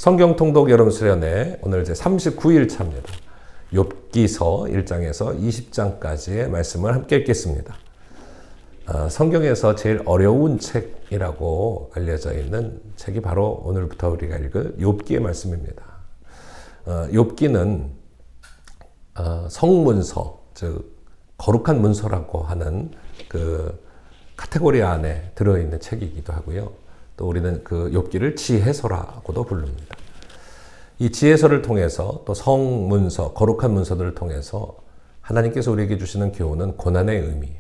성경 통독 여름 수련회 오늘 이제 39일 차입니다. 욥기서 1장에서 20장까지의 말씀을 함께 읽겠습니다. 성경에서 제일 어려운 책이라고 알려져 있는 책이 바로 오늘부터 우리가 읽을 욥기의 말씀입니다. 욥기는 성문서, 즉 거룩한 문서라고 하는 그 카테고리 안에 들어있는 책이기도 하고요. 또 우리는 그 욥기를 지혜서라고도 부릅니다. 이 지혜서를 통해서 또 성문서, 거룩한 문서들을 통해서 하나님께서 우리에게 주시는 교훈은 고난의 의미예요.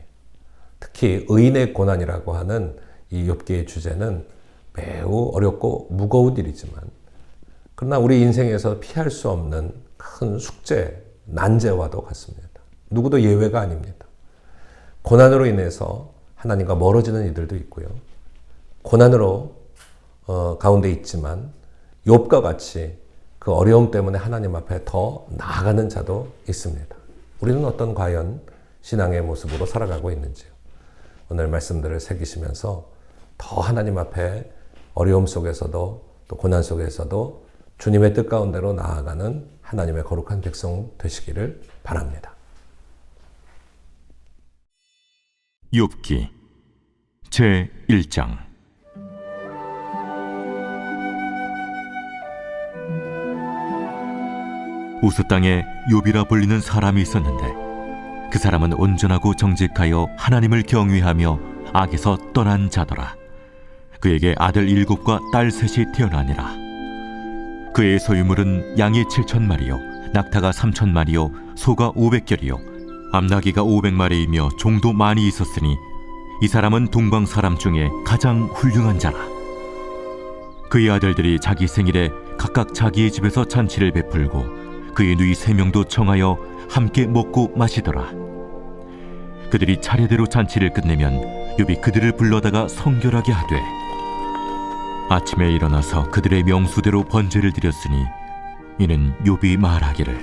특히 의인의 고난이라고 하는 이 욥기의 주제는 매우 어렵고 무거운 일이지만, 그러나 우리 인생에서 피할 수 없는 큰 숙제, 난제와도 같습니다. 누구도 예외가 아닙니다. 고난으로 인해서 하나님과 멀어지는 이들도 있고요. 고난으로 가운데 있지만 욥과 같이 그 어려움 때문에 하나님 앞에 더 나아가는 자도 있습니다. 우리는 어떤 과연 신앙의 모습으로 살아가고 있는지요. 오늘 말씀들을 새기시면서 더 하나님 앞에 어려움 속에서도 또 고난 속에서도 주님의 뜻 가운데로 나아가는 하나님의 거룩한 백성 되시기를 바랍니다. 욥기 제1장. 우스 땅에 욥이라 불리는 사람이 있었는데 그 사람은 온전하고 정직하여 하나님을 경외하며 악에서 떠난 자더라. 그에게 아들 7과 딸 3이 태어나니라. 그의 소유물은 양이 7,000마리요 낙타가 3,000마리요 소가 500결이요 암나귀가 500마리이며 종도 많이 있었으니 이 사람은 동방 사람 중에 가장 훌륭한 자라. 그의 아들들이 자기 생일에 각각 자기의 집에서 잔치를 베풀고 그의 누이 3명도 청하여 함께 먹고 마시더라. 그들이 차례대로 잔치를 끝내면 욥이 그들을 불러다가 성결하게 하되 아침에 일어나서 그들의 명수대로 번제를 드렸으니 이는 욥이 말하기를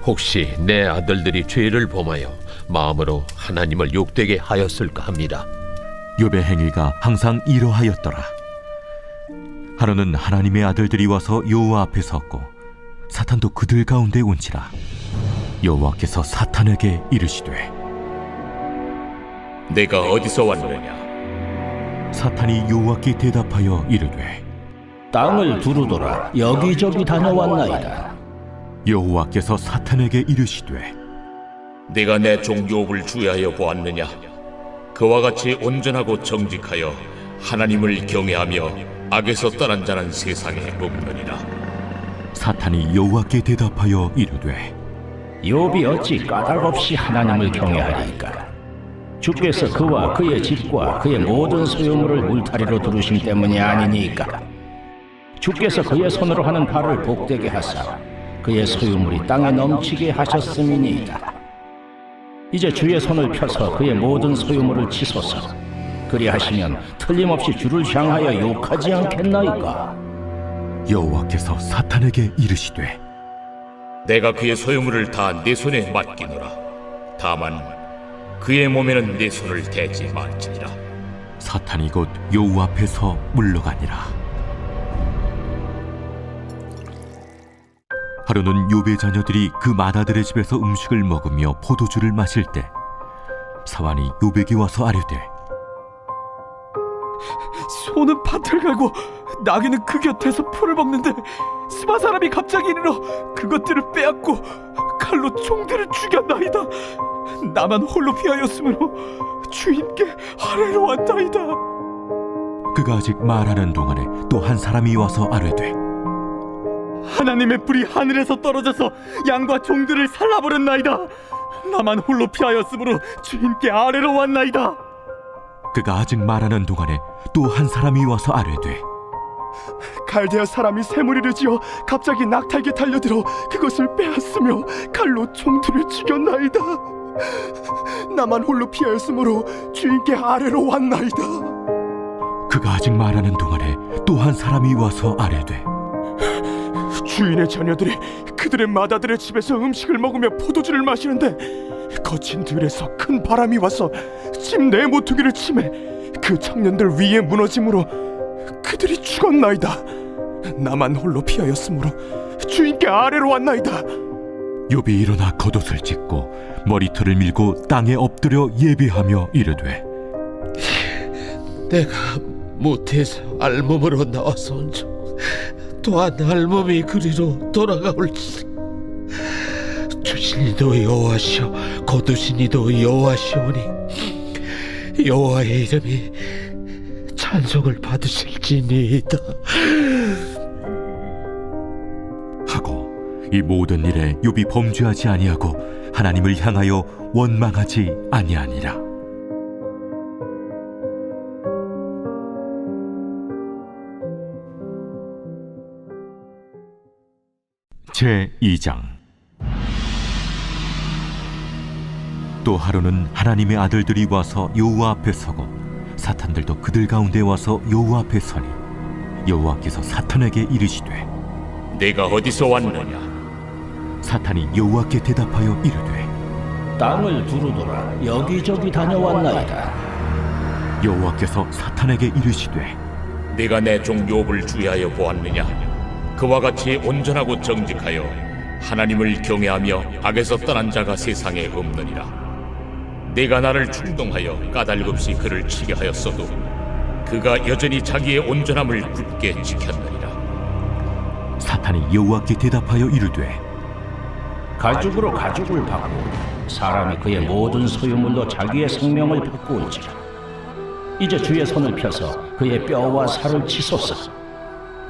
혹시 내 아들들이 죄를 범하여 마음으로 하나님을 욕되게 하였을까 합니다. 욥의 행위가 항상 이러하였더라. 하루는 하나님의 아들들이 와서 여호와 앞에 섰고 사탄도 그들 가운데 온지라. 여호와께서 사탄에게 이르시되 내가 어디서 왔느냐? 사탄이 여호와께 대답하여 이르되 땅을 두루돌아 여기저기 다녀왔나이다. 여호와께서 사탄에게 이르시되 내가 내 종 욥을 주의하여 보았느냐? 그와 같이 온전하고 정직하여 하나님을 경외하며 악에서 떠난 자는 세상에 없느니라. 사탄이 여호와께 대답하여 이르되 욥이 어찌 까닭없이 하나님을 경외하리이까? 주께서 그와 그의 집과 그의 모든 소유물을 울타리로 두르심 때문이 아니니까. 주께서 그의 손으로 하는 발을 복되게 하사 그의 소유물이 땅에 넘치게 하셨음이니이다. 이제 주의 손을 펴서 그의 모든 소유물을 치소서. 그리하시면 틀림없이 주를 향하여 욕하지 않겠나이까? 여호와께서 사탄에게 이르시되 내가 그의 소유물을 다 내 손에 맡기노라. 다만 그의 몸에는 내 손을 대지 말지니라. 사탄이 곧 여호와 앞에서 물러가니라. 하루는 욥의 자녀들이 그 맏아들의 집에서 음식을 먹으며 포도주를 마실 때 사환이 욥에게 와서 아뢰되 소는 밭을 갈고 나귀는 그 곁에서 풀을 먹는데 스바 사람이 갑자기 이르러 그것들을 빼앗고 칼로 종들을 죽였나이다. 나만 홀로 피하였으므로 주인께 아뢰러 왔나이다. 그가 아직 말하는 동안에 또 한 사람이 와서 아뢰되 하나님의 불이 하늘에서 떨어져서 양과 종들을 살라버렸나이다. 나만 홀로 피하였으므로 주인께 아뢰러 왔나이다. 그가 아직 말하는 동안에 또 한 사람이 와서 아뢰되 갈대아 사람이 쇠무리를 지어 갑자기 낙타에게 달려들어 그것을 빼앗으며 칼로 종들을 죽였나이다. 나만 홀로 피하였으므로 주인께 아뢰러 왔나이다. 그가 아직 말하는 동안에 또 한 사람이 와서 아뢰되 주인의 자녀들이 그들의 맏아들의 집에서 음식을 먹으며 포도주를 마시는데 거친 들에서 큰 바람이 와서 집 내 모퉁이를 치매 그 청년들 위에 무너짐으로 그들이 죽었나이다. 나만 홀로 피하였으므로 주인께 아래로 왔나이다. 욥이 일어나 겉옷을 찢고 머리털을 밀고 땅에 엎드려 예배하며 이르되 내가 모태에서 알몸으로 나와서온즉 또한 알몸이 그리로 돌아가올지. 주신 이도 여호와시오 거두신 이도 여호와시오니 여호와의 이름이 찬송을 받으실지니이다. 하고 이 모든 일에 욥이 범죄하지 아니하고 하나님을 향하여 원망하지 아니하니라. 제 2장. 또 하루는 하나님의 아들들이 와서 여호와 앞에 서고 사탄들도 그들 가운데 와서 여호와 앞에 서니 여호와께서 사탄에게 이르시되 내가 어디서 왔느냐? 사탄이 여호와께 대답하여 이르되 땅을 두루돌아 여기저기 다녀왔나이다. 여호와께서 사탄에게 이르시되 내가 내 종 욥을 주의하여 보았느냐? 그와 같이 온전하고 정직하여 하나님을 경외하며 악에서 떠난 자가 세상에 없느니라. 내가 나를 충동하여 까닭없이 그를 치게 하였어도 그가 여전히 자기의 온전함을 굳게 지켰느니라. 사탄이 여호와께 대답하여 이르되 가죽으로 가죽을 받고 사람이 그의 모든 소유물로 자기의 생명을 바꾸온지라. 이제 주의 손을 펴서 그의 뼈와 살을 치소서.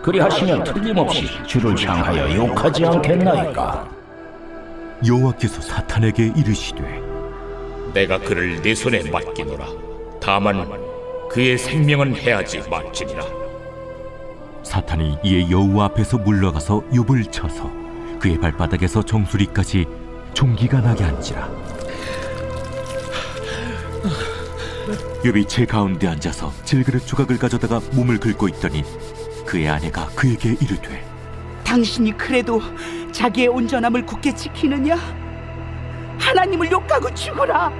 그리하시면 틀림없이 주를 향하여 욕하지 않겠나이까. 여호와께서 사탄에게 이르시되 내가 그를 내 손에 맡기노라. 다만 그의 생명은 해하지 말지니라. 사탄이 이에 여호와 앞에서 물러가서 욥을 쳐서 그의 발바닥에서 정수리까지 종기가 나게 한지라. 욥이 제 가운데 앉아서 질그릇 조각을 가져다가 몸을 긁고 있더니 그의 아내가 그에게 이르되 당신이 그래도 자기의 온전함을 굳게 지키느냐? 하나님을 욕하고 죽으라.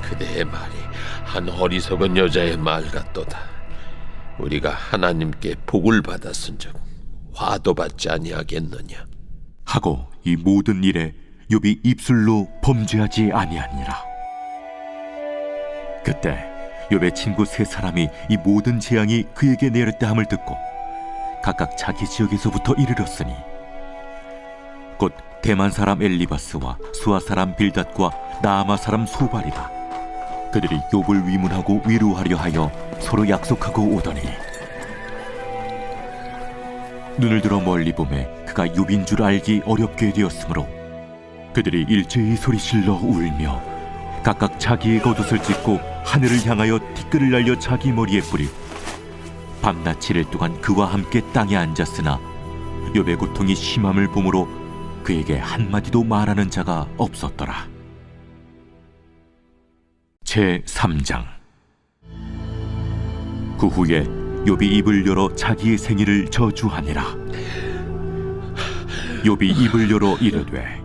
그대의 말이 한 어리석은 여자의 말 같도다. 우리가 하나님께 복을 받았은즉 화도 받지 아니하겠느냐. 하고 이 모든 일에 욥이 입술로 범죄하지 아니하니라. 그때 욥의 친구 세 사람이 이 모든 재앙이 그에게 내렸다 함을 듣고 각각 자기 지역에서부터 이르렀으니 곧 대만 사람 엘리바스와 수아 사람 빌닷과 나아마 사람 소발이라. 그들이 욥을 위문하고 위로하려 하여 서로 약속하고 오더니 눈을 들어 멀리 보매 그가 욥인 줄 알기 어렵게 되었으므로 그들이 일제히 소리질러 울며 각각 자기의 겉옷을 찢고 하늘을 향하여 티끌을 날려 자기 머리에 뿌리고 밤낮 7일 동안 그와 함께 땅에 앉았으나 욥의 고통이 심함을 보므로 그에게 한마디도 말하는 자가 없었더라. 제 3장. 그 후에 욥이 입을 열어 자기의 생일을 저주하니라. 욥이 입을 열어 이르되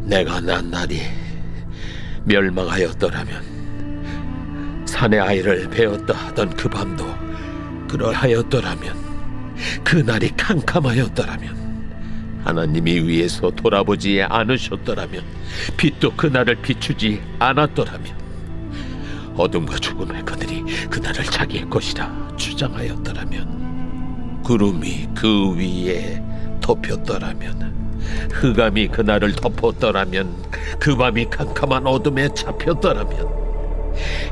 내가 난 날이 멸망하였더라면 산의 아이를 베었다 하던 그 밤도 그러하였더라면 그 날이 캄캄하였더라면 하나님이 위에서 돌아보지 않으셨더라면 빛도 그 날을 비추지 않았더라면 어둠과 죽음의 그들이 그 날을 자기의 것이라 주장하였더라면 구름이 그 위에 덮였더라면 흑암이 그 날을 덮었더라면 그 밤이 캄캄한 어둠에 잡혔더라면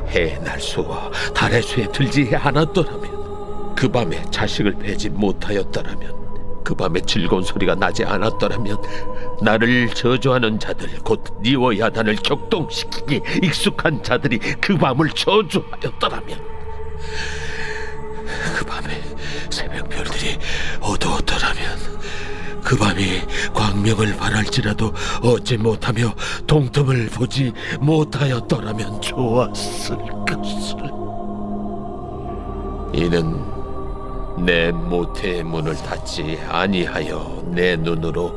해의 날수와 달의 수에 들지 않았더라면 그 밤에 자식을 베지 못하였더라면 그 밤에 즐거운 소리가 나지 않았더라면 나를 저주하는 자들 곧 니워 야단을 격동시키기 익숙한 자들이 그 밤을 저주하였더라면 그 밤에 새벽별들이 어두웠더라면 그 밤이 광명을 발할지라도 얻지 못하며 동틈을 보지 못하였더라면 좋았을 것을. 이는 내 모태의 문을 닫지 아니하여 내 눈으로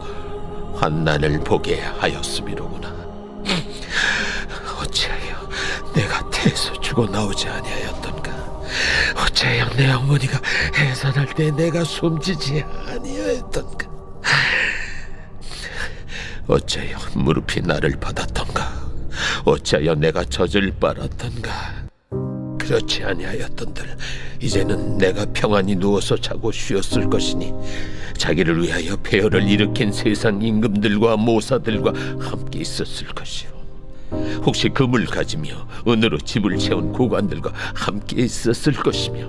환난을 보게 하였음이로구나. 어찌하여 내가 태에서 죽어 나오지 아니하였던가. 어째요 내 어머니가 해산할 때 내가 숨지지 아니하였던가? 어째요 무릎이 나를 받았던가? 어째요 내가 젖을 빨았던가? 그렇지 아니하였던들 이제는 내가 평안히 누워서 자고 쉬었을 것이니 자기를 위하여 폐허를 일으킨 세상 임금들과 모사들과 함께 있었을 것이요 혹시 금을 가지며 은으로 집을 채운 고관들과 함께 있었을 것이며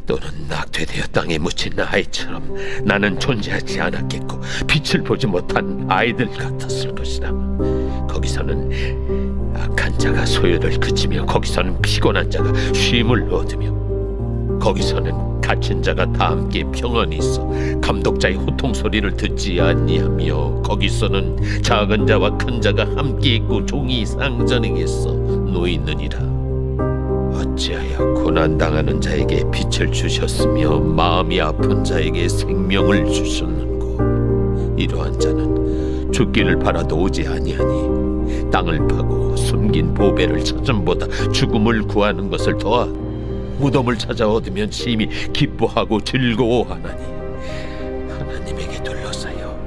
또는 낙태되어 땅에 묻힌 아이처럼 나는 존재하지 않았겠고 빛을 보지 못한 아이들 같았을 것이라. 거기서는 악한 자가 소요를 그치며 거기서는 피곤한 자가 쉼을 얻으며 거기서는 갇힌 자가 다 함께 평안히 있어 감독자의 호통 소리를 듣지 아니하며 거기서는 작은 자와 큰 자가 함께 있고 종이 상전에게서 놓이느니라. 어찌하여 고난당하는 자에게 빛을 주셨으며 마음이 아픈 자에게 생명을 주셨는고? 이러한 자는 죽기를 바라도 오지 아니하니 땅을 파고 숨긴 보배를 찾음보다 죽음을 구하는 것을 더하 무덤을 찾아 얻으면 심히 기뻐하고 즐거워하나니 하나님에게 둘러싸여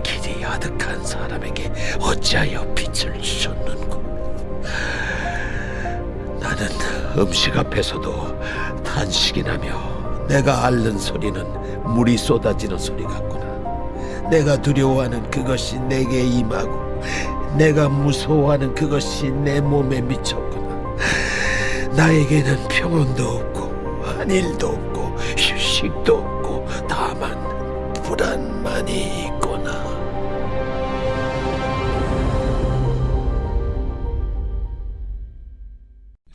길이 아득한 사람에게 어찌하여 빛을 주셨는고? 나는 음식 앞에서도 탄식이 나며 내가 앓는 소리는 물이 쏟아지는 소리 같구나. 내가 두려워하는 그것이 내게 임하고 내가 무서워하는 그것이 내 몸에 미쳤구나. 나에게는 평온도 없고 안일도 없고 휴식도 없고 다만 불안만이 있구나.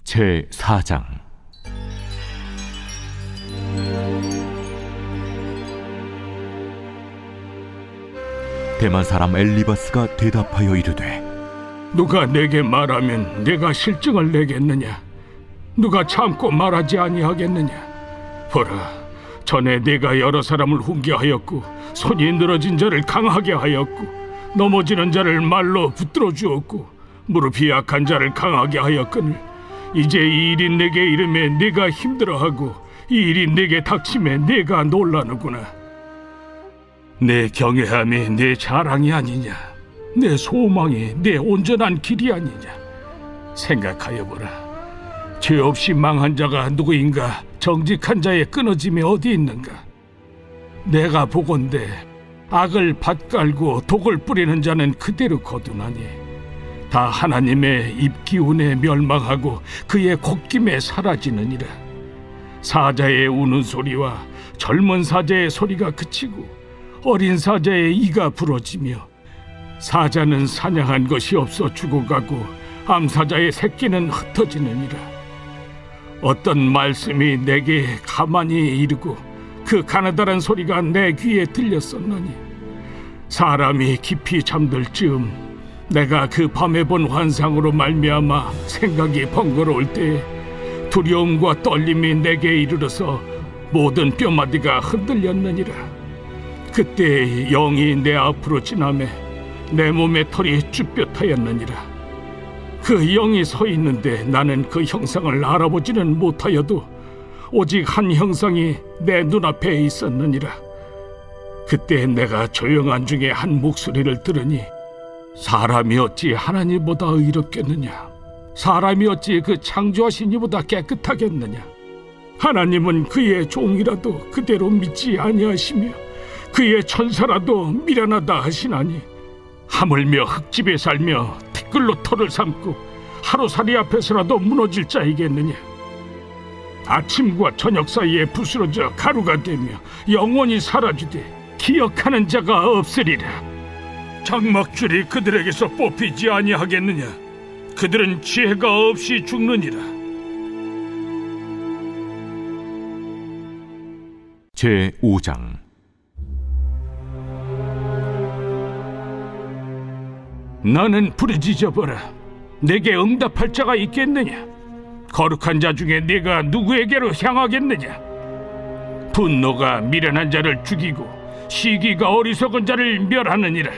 제4장. 대만 사람 엘리바스가 대답하여 이르되 누가 내게 말하면 내가 실증을 내겠느냐? 누가 참고 말하지 아니하겠느냐? 보라, 전에 내가 여러 사람을 훈계하였고 손이 늘어진 자를 강하게 하였고 넘어지는 자를 말로 붙들어 주었고 무릎이 약한 자를 강하게 하였거늘 이제 이 일이 내게 이름에 내가 힘들어하고 이 일이 내게 닥침에 내가 놀라는구나. 내 경외함이 내 자랑이 아니냐? 내 소망이 내 온전한 길이 아니냐? 생각하여 보라. 죄 없이 망한 자가 누구인가? 정직한 자의 끊어짐이 어디 있는가? 내가 보건대 악을 밭갈고 독을 뿌리는 자는 그대로 거두나니 다 하나님의 입기운에 멸망하고 그의 곱김에 사라지느니라. 사자의 우는 소리와 젊은 사자의 소리가 그치고 어린 사자의 이가 부러지며 사자는 사냥한 것이 없어 죽어가고 암사자의 새끼는 흩어지느니라. 어떤 말씀이 내게 가만히 이르고 그 가느다란 소리가 내 귀에 들렸었나니 사람이 깊이 잠들 즈음 내가 그 밤에 본 환상으로 말미암아 생각이 번거로울 때에 두려움과 떨림이 내게 이르러서 모든 뼈마디가 흔들렸느니라. 그때 영이 내 앞으로 지나매 내 몸의 털이 쭈뼛하였느니라. 그 영이 서 있는데 나는 그 형상을 알아보지는 못하여도 오직 한 형상이 내 눈앞에 있었느니라. 그때 내가 조용한 중에 한 목소리를 들으니 사람이 어찌 하나님보다 의롭겠느냐? 사람이 어찌 그 창조하신 이보다 깨끗하겠느냐? 하나님은 그의 종이라도 그대로 믿지 아니하시며 그의 천사라도 미련하다 하시나니 하물며 흙집에 살며 티끌로 털을 삼고 하루살이 앞에서라도 무너질 자이겠느냐? 아침과 저녁 사이에 부스러져 가루가 되며 영원히 사라지되 기억하는 자가 없으리라. 장막줄이 그들에게서 뽑히지 아니하겠느냐? 그들은 지혜가 없이 죽느니라. 제5장. 너는 부르짖어보라. 내게 응답할 자가 있겠느냐? 거룩한 자 중에 네가 누구에게로 향하겠느냐? 분노가 미련한 자를 죽이고 시기가 어리석은 자를 멸하느니라.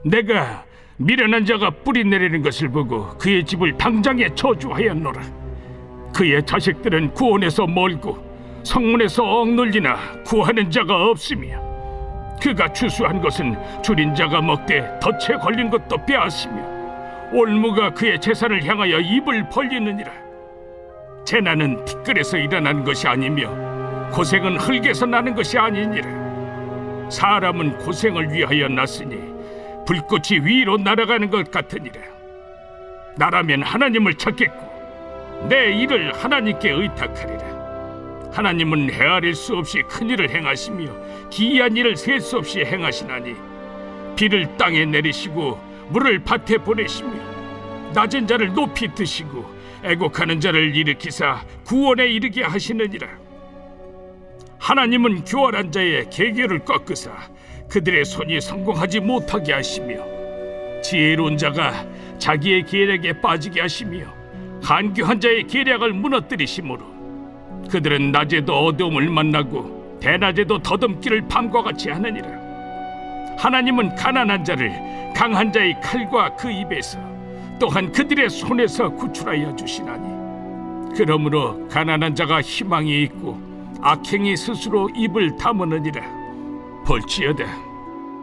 내가 미련한 자가 뿌리 내리는 것을 보고 그의 집을 당장에 저주하였노라. 그의 자식들은 구원에서 멀고 성문에서 억눌리나 구하는 자가 없으며 그가 추수한 것은 줄인 자가 먹되 덫에 걸린 것도 빼앗으며 올무가 그의 재산을 향하여 입을 벌리느니라. 재난은 티끌에서 일어난 것이 아니며 고생은 흙에서 나는 것이 아니니라. 사람은 고생을 위하여 났으니 불꽃이 위로 날아가는 것 같으니라. 나라면 하나님을 찾겠고 내 일을 하나님께 의탁하리라. 하나님은 헤아릴 수 없이 큰 일을 행하시며 기이한 일을 셀 수 없이 행하시나니 비를 땅에 내리시고 물을 밭에 보내시며 낮은 자를 높이 드시고 애곡하는 자를 일으키사 구원에 이르게 하시느니라. 하나님은 교활한 자의 계계를 꺾으사 그들의 손이 성공하지 못하게 하시며 지혜로운 자가 자기의 계략에 빠지게 하시며 간교한 자의 계략을 무너뜨리시므로 그들은 낮에도 어두움을 만나고 대낮에도 더듬기를 밤과 같이 하느니라. 하나님은 가난한 자를 강한 자의 칼과 그 입에서 또한 그들의 손에서 구출하여 주시나니 그러므로 가난한 자가 희망이 있고 악행이 스스로 입을 다무느니라. 볼지어다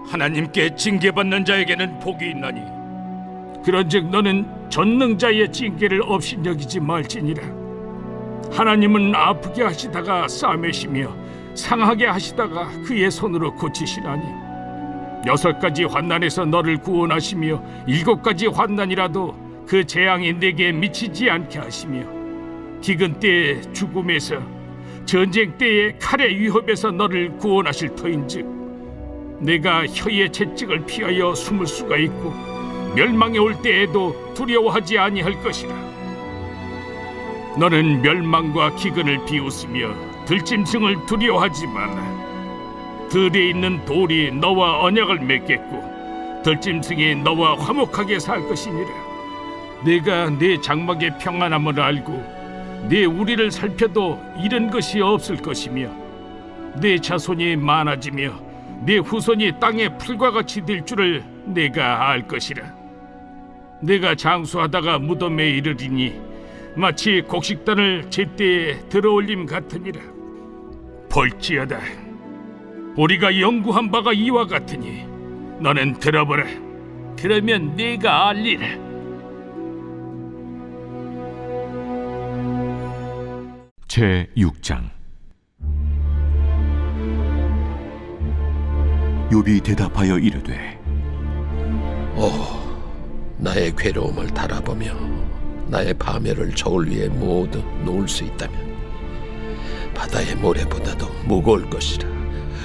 하나님께 징계받는 자에게는 복이 있나니 그런즉 너는 전능자의 징계를 업신여기지 말지니라. 하나님은 아프게 하시다가 싸매시며 상하게 하시다가 그의 손으로 고치시나니 6가지 환난에서 너를 구원하시며 7가지 환난이라도 그 재앙이 내게 미치지 않게 하시며 기근 때의 죽음에서 전쟁 때의 칼의 위협에서 너를 구원하실 터인즉 내가 혀의 채찍을 피하여 숨을 수가 있고 멸망이 올 때에도 두려워하지 아니할 것이라. 너는 멸망과 기근을 비웃으며 들짐승을 두려워하지 마라. 들에 있는 돌이 너와 언약을 맺겠고 들짐승이 너와 화목하게 살 것이니라. 내가 네 장막의 평안함을 알고 네 우리를 살펴도 잃은 것이 없을 것이며 네 자손이 많아지며 네 후손이 땅의 풀과 같이 될 줄을 내가 알 것이라. 내가 장수하다가 무덤에 이르리니 마치 곡식단을 제때에 들어올림 같으니라. 볼지어다 우리가 연구한 바가 이와 같으니 너는 들어보라. 그러면 네가 알리라. 제6장. 욥이 대답하여 이르되 나의 괴로움을 달아보며 나의 파멸을 저울 위에 모두 놓을 수 있다면 바다의 모래보다도 무거울 것이라.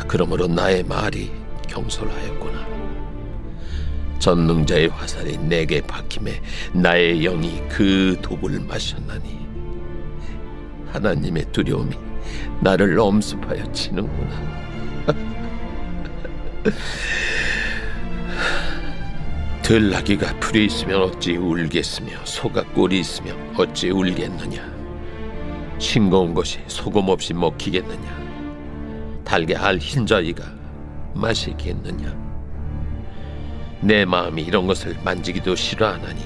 그러므로 나의 말이 경솔하였구나. 전능자의 화살이 내게 박힘에 나의 영이 그 독을 마셨나니 하나님의 두려움이 나를 엄습하여 치는구나. 들나귀가 풀이 있으면 어찌 울겠으며 소가 꿀이 있으면 어찌 울겠느냐. 싱거운 것이 소금 없이 먹히겠느냐. 달게 알 흰자위가 마시겠느냐. 내 마음이 이런 것을 만지기도 싫어하나니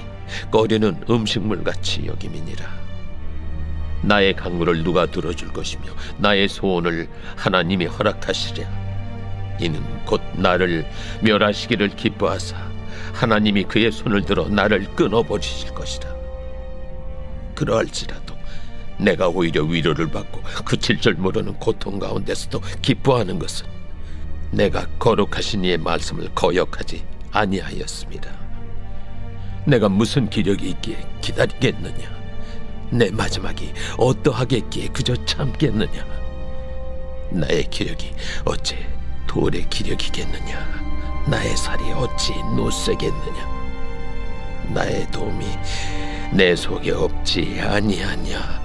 꺼리는 음식물같이 여김이니라. 나의 간구를 누가 들어줄 것이며 나의 소원을 하나님이 허락하시랴. 이는 곧 나를 멸하시기를 기뻐하사 하나님이 그의 손을 들어 나를 끊어버리실 것이라. 그러할지라도 내가 오히려 위로를 받고 그칠 줄 모르는 고통 가운데서도 기뻐하는 것은 내가 거룩하신 이의 말씀을 거역하지 아니하였습니다. 내가 무슨 기력이 있기에 기다리겠느냐. 내 마지막이 어떠하겠기에 그저 참겠느냐. 나의 기력이 어찌 돌의 기력이겠느냐. 나의 살이 어찌 노쇠겠느냐. 나의 도움이 내 속에 없지 아니하냐.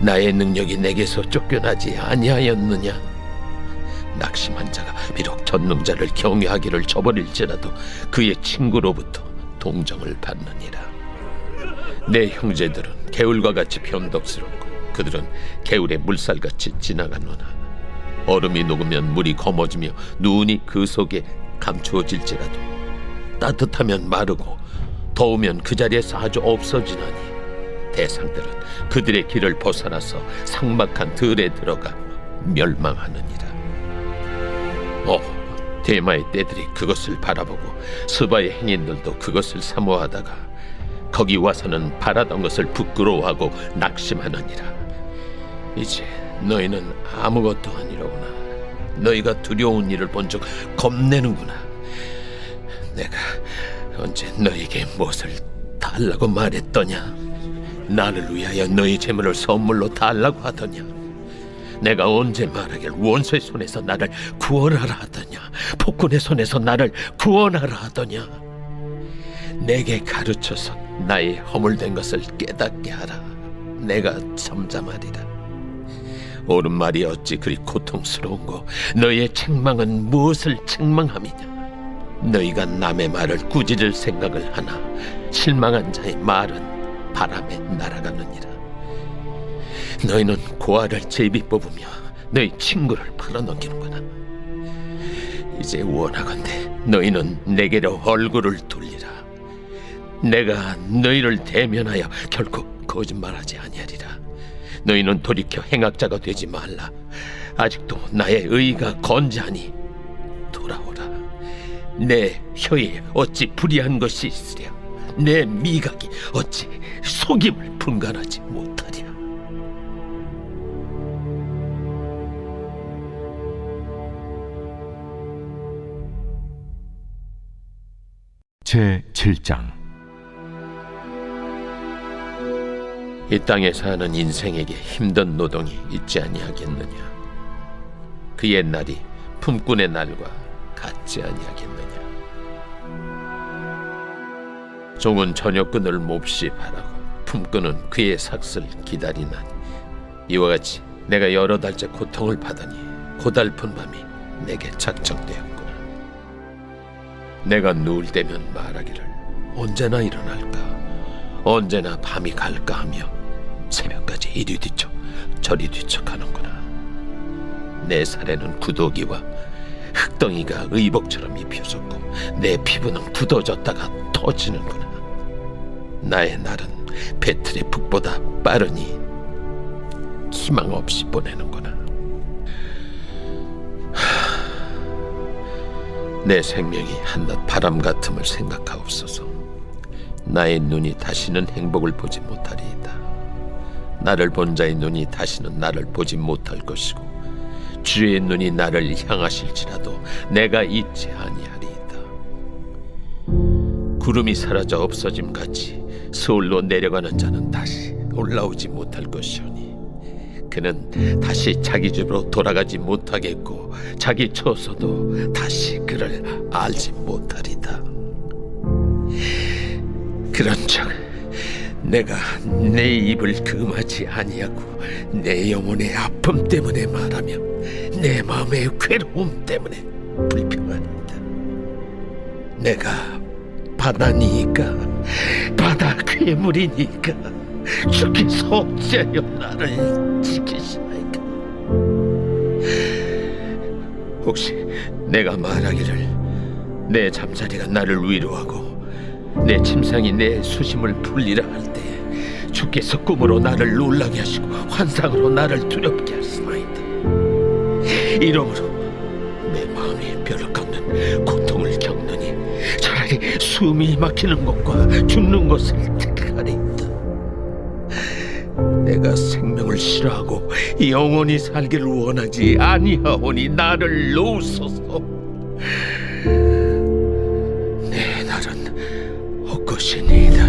나의 능력이 내게서 쫓겨나지 아니하였느냐. 낙심한 자가 비록 전능자를 경외하기를 저버릴지라도 그의 친구로부터 동정을 받느니라. 내 형제들은 개울과 같이 변덕스럽고 그들은 개울의 물살같이 지나가노나 얼음이 녹으면 물이 검어지며 눈이 그 속에 감추어질지라도 따뜻하면 마르고 더우면 그 자리에서 아주 없어지나니 대상들은 그들의 길을 벗어나서 삭막한 들에 들어가 멸망하느니라. 대마의 떼들이 그것을 바라보고 스바의 행인들도 그것을 사모하다가 거기 와서는 바라던 것을 부끄러워하고 낙심하느니라. 이제 너희는 아무것도 아니로구나. 너희가 두려운 일을 본즉 겁내는구나. 내가 언제 너희에게 무엇을 달라고 말했더냐? 나를 위하여 너희 재물을 선물로 달라고 하더냐? 내가 언제 말하길 원수의 손에서 나를 구원하라 하더냐? 폭군의 손에서 나를 구원하라 하더냐? 내게 가르쳐서 나의 허물된 것을 깨닫게 하라. 내가 잠잠하리라. 옳은 말이 어찌 그리 고통스러운고 너희의 책망은 무엇을 책망함이냐? 너희가 남의 말을 꾸짖을 생각을 하나 실망한 자의 말은 바람에 날아가느니라. 너희는 고아를 제비 뽑으며 너희 친구를 팔아넘기는구나. 이제 원하건대 너희는 내게로 얼굴을 돌리라. 내가 너희를 대면하여 결코 거짓말하지 아니하리라. 너희는 돌이켜 행악자가 되지 말라. 아직도 나의 의가 건재하니 돌아오라. 내 혀에 어찌 불의한 것이 있으랴. 내 미각이 어찌 속임을 분간하지 못하랴. 제7장. 이 땅에 사는 인생에게 힘든 노동이 있지 아니하겠느냐? 그 옛날이 품꾼의 날과 같지 아니하겠느냐? 종은 저녁근을 몹시 바라고 품꾼은 그의 삭슬 기다리나니 이와 같이 내가 여러 달째 고통을 받으니 고달픈 밤이 내게 작정되었구나. 내가 누울 때면 말하기를 언제나 일어날까, 언제나 밤이 갈까 하며 새벽까지 이리 뒤척 저리 뒤척하는구나. 내 살에는 구더기와 흙덩이가 의복처럼 입혀졌고 내 피부는 굳어졌다가 터지는구나. 나의 날은 배틀의 북보다 빠르니 희망 없이 보내는구나. 내 생명이 한낱 바람 같음을 생각하옵소서. 나의 눈이 다시는 행복을 보지 못하리이다. 나를 본 자의 눈이 다시는 나를 보지 못할 것이고 주의 눈이 나를 향하실지라도 내가 잊지 아니하리이다. 구름이 사라져 없어짐같이 서울로 내려가는 자는 다시 올라오지 못할 것이오니 그는 다시 자기 집으로 돌아가지 못하겠고 자기 처소도 다시 그를 알지 못하리다. 그런즉 내가 내 입을 금하지 아니하고 내 영혼의 아픔 때문에 말하며 내 마음의 괴로움 때문에 불평하리이다. 내가 바다니까 바다 괴물이니까 주께서 어찌하여 나를 지키시나이까. 혹시 내가 말하기를 내 잠자리가 나를 위로하고 내 침상이 내 수심을 풀리라 할 때 주께서 꿈으로 나를 놀라게 하시고 환상으로 나를 두렵게 하시나이다. 이러므로 내 마음이 벼락 깎는 고통을 겪느니 차라리 숨이 막히는 것과 죽는 것을 택하리이다. 내가 생명을 싫어하고 영원히 살기를 원하지 아니하오니 나를 놓으소서. 내 날은 헛것이니이다.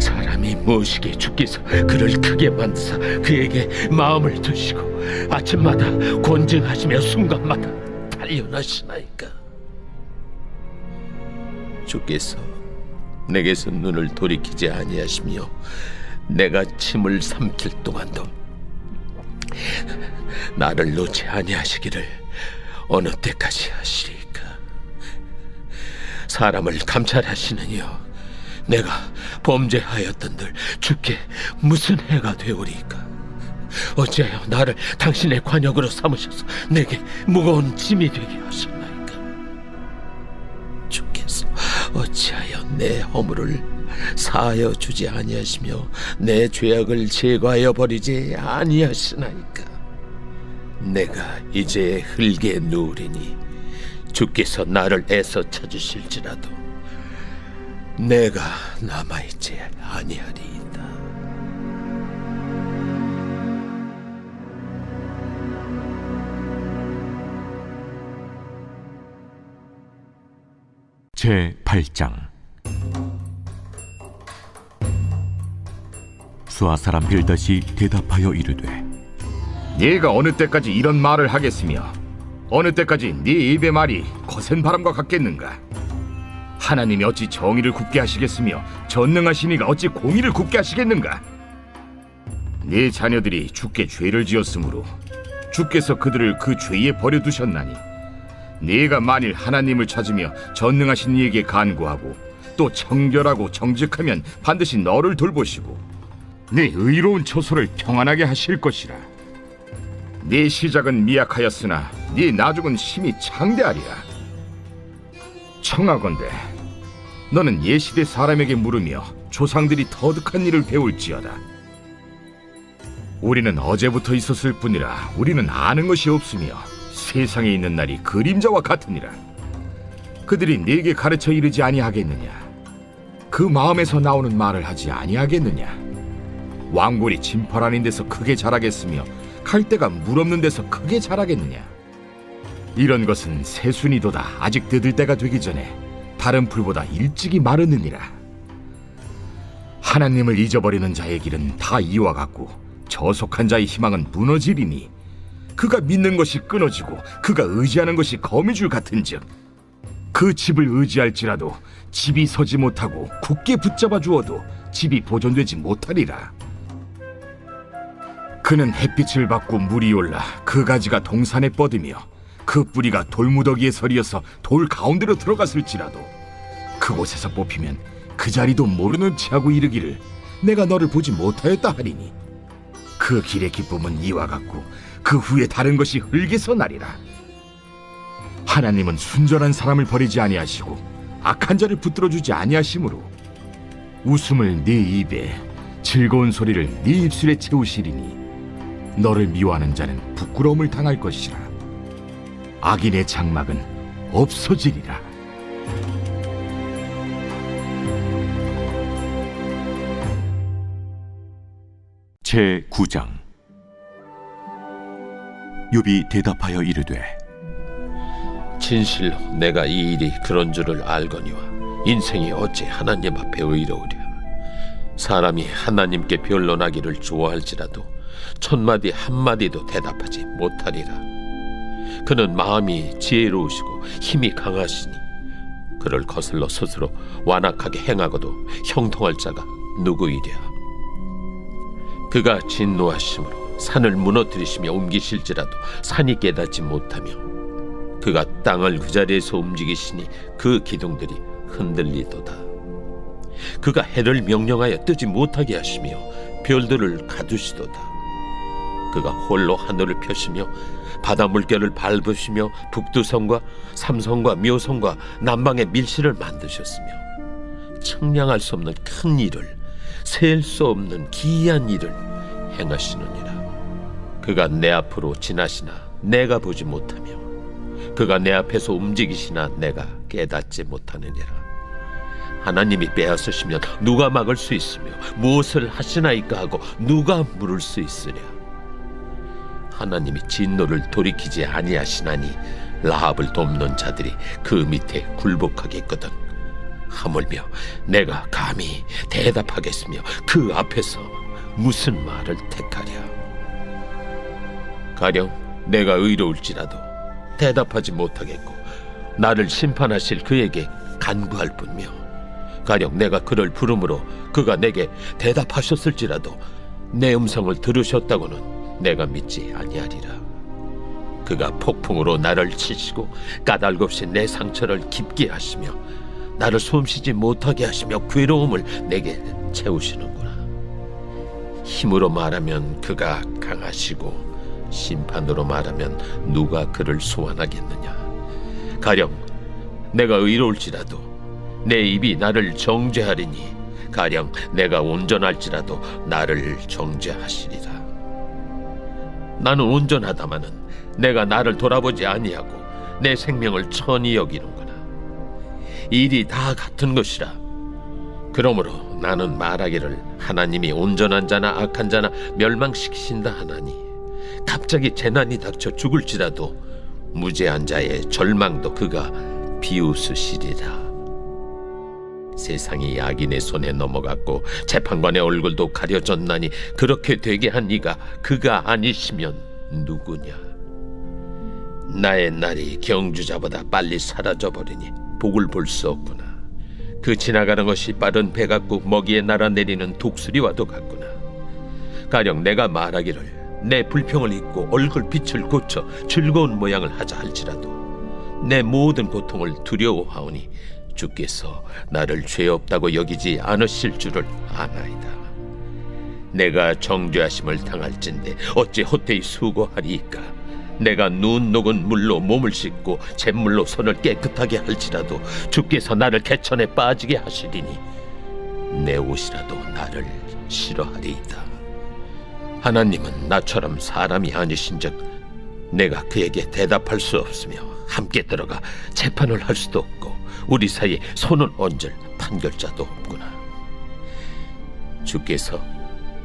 사람이 무엇이기에 주께서 그를 크게 만드사 그에게 마음을 두시고 아침마다 권증하시며 순간마다 단련하시나이까. 주께서 내게서 눈을 돌이키지 아니하시며 내가 침을 삼킬 동안도 나를 놓지 아니하시기를 어느 때까지 하시리까. 사람을 감찰하시는 이여, 내가 범죄하였던들 주께 무슨 해가 되오리까. 어찌하여 나를 당신의 관역으로 삼으셔서 내게 무거운 짐이 되게 하셨나이까. 주께서 어찌하여 내 허물을 사하여 주지 아니하시며 내 죄악을 제거하여 버리지 아니하시나이까. 내가 이제 흙에 누우리니 주께서 나를 애써 찾으실지라도 내가 남아있지 아니하리이다. 제8장. 수아 사람 빌닷이 대답하여 이르되, 네가 어느 때까지 이런 말을 하겠으며 어느 때까지 네 입의 말이 거센 바람과 같겠는가? 하나님이 어찌 정의를 굽게 하시겠으며 전능하신 이가 어찌 공의를 굽게 하시겠는가? 네 자녀들이 주께 죄를 지었으므로 주께서 그들을 그 죄에 버려두셨나니 네가 만일 하나님을 찾으며 전능하신 이에게 간구하고 또 청결하고 정직하면 반드시 너를 돌보시고 네 의로운 처소를 평안하게 하실 것이라. 네 시작은 미약하였으나 네 나중은 심히 창대하리라. 청하건대 너는 예시대 사람에게 물으며 조상들이 터득한 일을 배울지어다. 우리는 어제부터 있었을 뿐이라 우리는 아는 것이 없으며 세상에 있는 날이 그림자와 같으니라. 그들이 네게 가르쳐 이르지 아니하겠느냐? 그 마음에서 나오는 말을 하지 아니하겠느냐? 왕골이 진펄 아닌 데서 크게 자라겠으며 칼대가 물 없는 데서 크게 자라겠느냐? 이런 것은 새순이도다 아직 뜯을 때가 되기 전에 다른 풀보다 일찍이 마르느니라. 하나님을 잊어버리는 자의 길은 다 이와 같고 저속한 자의 희망은 무너지리니 그가 믿는 것이 끊어지고 그가 의지하는 것이 거미줄 같은즉 그 집을 의지할지라도 집이 서지 못하고 굳게 붙잡아 주어도 집이 보존되지 못하리라. 그는 햇빛을 받고 물이 올라 그 가지가 동산에 뻗으며 그 뿌리가 돌무더기에 서리어서 돌 가운데로 들어갔을지라도 그곳에서 뽑히면 그 자리도 모르는 체하고 이르기를 내가 너를 보지 못하였다 하리니 그 길의 기쁨은 이와 같고 그 후에 다른 것이 흙에서 나리라. 하나님은 순전한 사람을 버리지 아니하시고 악한 자를 붙들어주지 아니하시므로 웃음을 네 입에 즐거운 소리를 네 입술에 채우시리니 너를 미워하는 자는 부끄러움을 당할 것이라. 악인의 장막은 없어지리라. 제9장. 욥이 대답하여 이르되, 진실로 내가 이 일이 그런 줄을 알거니와 인생이 어찌 하나님 앞에 의로우랴. 사람이 하나님께 변론하기를 좋아할지라도 천마디 한마디도 대답하지 못하리라. 그는 마음이 지혜로우시고 힘이 강하시니 그를 거슬러 스스로 완악하게 행하고도 형통할 자가 누구이랴. 그가 진노하심으로 산을 무너뜨리시며 옮기실지라도 산이 깨닫지 못하며 그가 땅을 그 자리에서 움직이시니 그 기둥들이 흔들리도다. 그가 해를 명령하여 뜨지 못하게 하시며 별들을 가두시도다. 그가 홀로 하늘을 펴시며 바다 물결을 밟으시며 북두성과 삼성과 묘성과 남방의 밀실을 만드셨으며 측량할 수 없는 큰 일을 셀 수 없는 기이한 일을 행하시느니라. 그가 내 앞으로 지나시나 내가 보지 못하며 그가 내 앞에서 움직이시나 내가 깨닫지 못하느니라. 하나님이 빼앗으시면 누가 막을 수 있으며 무엇을 하시나이까 하고 누가 물을 수 있으랴. 하나님이 진노를 돌이키지 아니하시나니 라합을 돕는 자들이 그 밑에 굴복하겠거든. 하물며 내가 감히 대답하겠으며 그 앞에서 무슨 말을 택하랴. 가령 내가 의로울지라도 대답하지 못하겠고 나를 심판하실 그에게 간구할 뿐이며 가령 내가 그를 부름으로 그가 내게 대답하셨을지라도 내 음성을 들으셨다고는 내가 믿지 아니하리라. 그가 폭풍으로 나를 치시고 까닭없이 내 상처를 깊게 하시며 나를 숨쉬지 못하게 하시며 괴로움을 내게 채우시는구나. 힘으로 말하면 그가 강하시고 심판으로 말하면 누가 그를 소환하겠느냐. 가령 내가 의로울지라도 내 입이 나를 정죄하리니 가령 내가 온전할지라도 나를 정죄하시리라. 나는 온전하다마는 내가 나를 돌아보지 아니하고 내 생명을 천히 여기는구나. 일이 다 같은 것이라. 그러므로 나는 말하기를 하나님이 온전한 자나 악한 자나 멸망시키신다 하나니 갑자기 재난이 닥쳐 죽을지라도 무죄한 자의 절망도 그가 비웃으시리라. 세상이 악인의 손에 넘어갔고 재판관의 얼굴도 가려졌나니 그렇게 되게 한 이가 그가 아니시면 누구냐. 나의 날이 경주자보다 빨리 사라져버리니 복을 볼 수 없구나. 그 지나가는 것이 빠른 배 같고 먹이에 날아내리는 독수리와도 같구나. 가령 내가 말하기를 내 불평을 잊고 얼굴빛을 고쳐 즐거운 모양을 하자 할지라도 내 모든 고통을 두려워하오니 주께서 나를 죄 없다고 여기지 않으실 줄을 아나이다. 내가 정죄하심을 당할진대 어찌 헛되이 수고하리이까. 내가 눈 녹은 물로 몸을 씻고 잿물로 손을 깨끗하게 할지라도 주께서 나를 개천에 빠지게 하시리니 내 옷이라도 나를 싫어하리이다. 하나님은 나처럼 사람이 아니신즉 내가 그에게 대답할 수 없으며 함께 들어가 재판을 할 수도 없고 우리 사이에 손을 얹을 판결자도 없구나. 주께서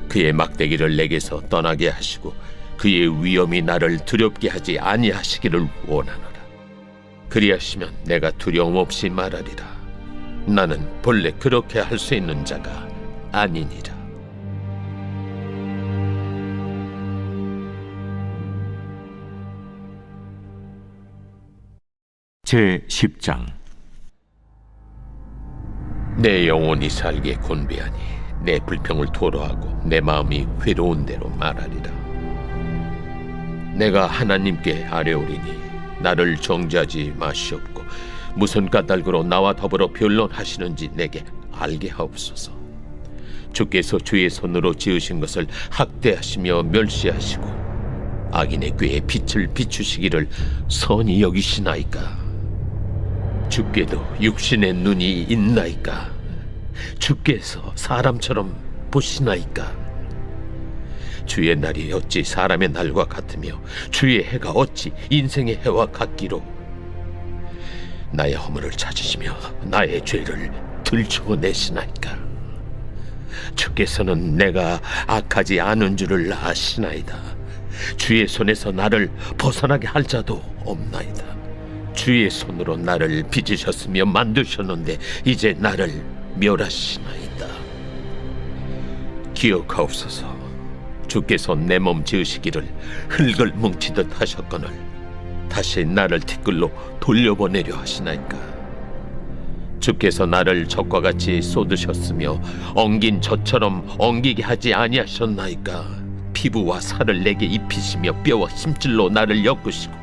그의 막대기를 내게서 떠나게 하시고 그의 위엄이 나를 두렵게 하지 아니하시기를 원하노라. 그리하시면 내가 두려움 없이 말하리라. 나는 본래 그렇게 할 수 있는 자가 아니니라. 제10장. 내 영혼이 살게 곤배하니 내 불평을 토로하고 내 마음이 괴로운 대로 말하리라. 내가 하나님께 아뢰오리니 나를 정죄하지 마시옵고 무슨 까닭으로 나와 더불어 변론하시는지 내게 알게 하옵소서. 주께서 주의 손으로 지으신 것을 학대하시며 멸시하시고 악인의 꾀에 빛을 비추시기를 선히 여기시나이까. 주께도 육신의 눈이 있나이까. 주께서 사람처럼 보시나이까. 주의 날이 어찌 사람의 날과 같으며 주의 해가 어찌 인생의 해와 같기로. 나의 허물을 찾으시며 나의 죄를 들추어내시나이까. 주께서는 내가 악하지 않은 줄을 아시나이다. 주의 손에서 나를 벗어나게 할 자도 없나이다. 주의 손으로 나를 빚으셨으며 만드셨는데 이제 나를 멸하시나이다. 기억하옵소서. 주께서 내 몸 지으시기를 흙을 뭉치듯 하셨거늘 다시 나를 티끌로 돌려보내려 하시나이까. 주께서 나를 젖과 같이 쏟으셨으며 엉긴 젖처럼 엉기게 하지 아니하셨나이까. 피부와 살을 내게 입히시며 뼈와 힘줄로 나를 엮으시고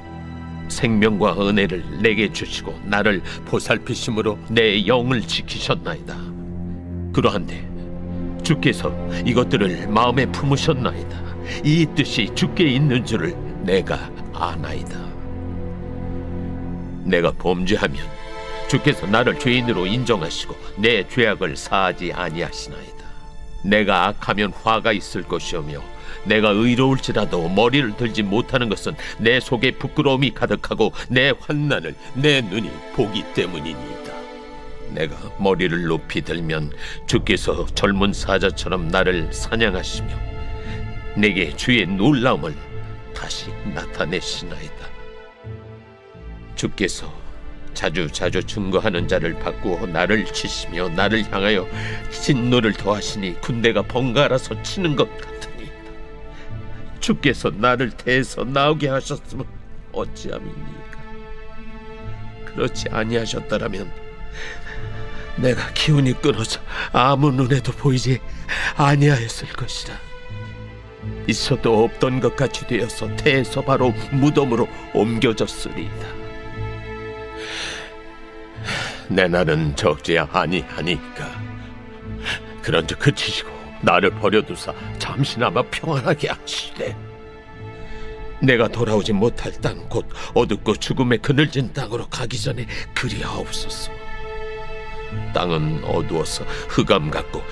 생명과 은혜를 내게 주시고 나를 보살피심으로 내 영을 지키셨나이다. 그러한데 주께서 이것들을 마음에 품으셨나이다. 이 뜻이 주께 있는 줄을 내가 아나이다. 내가 범죄하면 주께서 나를 죄인으로 인정하시고 내 죄악을 사하지 아니하시나이다. 내가 악하면 화가 있을 것이오며 내가 의로울지라도 머리를 들지 못하는 것은 내 속에 부끄러움이 가득하고 내 환난을 내 눈이 보기 때문이니이다. 내가 머리를 높이 들면 주께서 젊은 사자처럼 나를 사냥하시며 내게 주의 놀라움을 다시 나타내시나이다. 주께서 자주 증거하는 자를 바꾸어 나를 치시며 나를 향하여 진노를 더하시니 군대가 번갈아서 치는 것 같으니이다. 주께서 나를 대해서 나오게 하셨으면 어찌함이니까. 그렇지 아니하셨더라면 내가 기운이 끊어져 아무 눈에도 보이지 아니하였을 것이라. 있어도 없던 것 같이 되어서 태에서 바로 무덤으로 옮겨졌으리이다. 내 날은 적지 아니하니까 그런즉 그치시고 나를 버려두사 잠시나마 평안하게 하시되 내가 돌아오지 못할 땅 곧 어둡고 죽음에 그늘진 땅으로 가기 전에 그리하옵소서. 땅은 어두워서 흑암 같고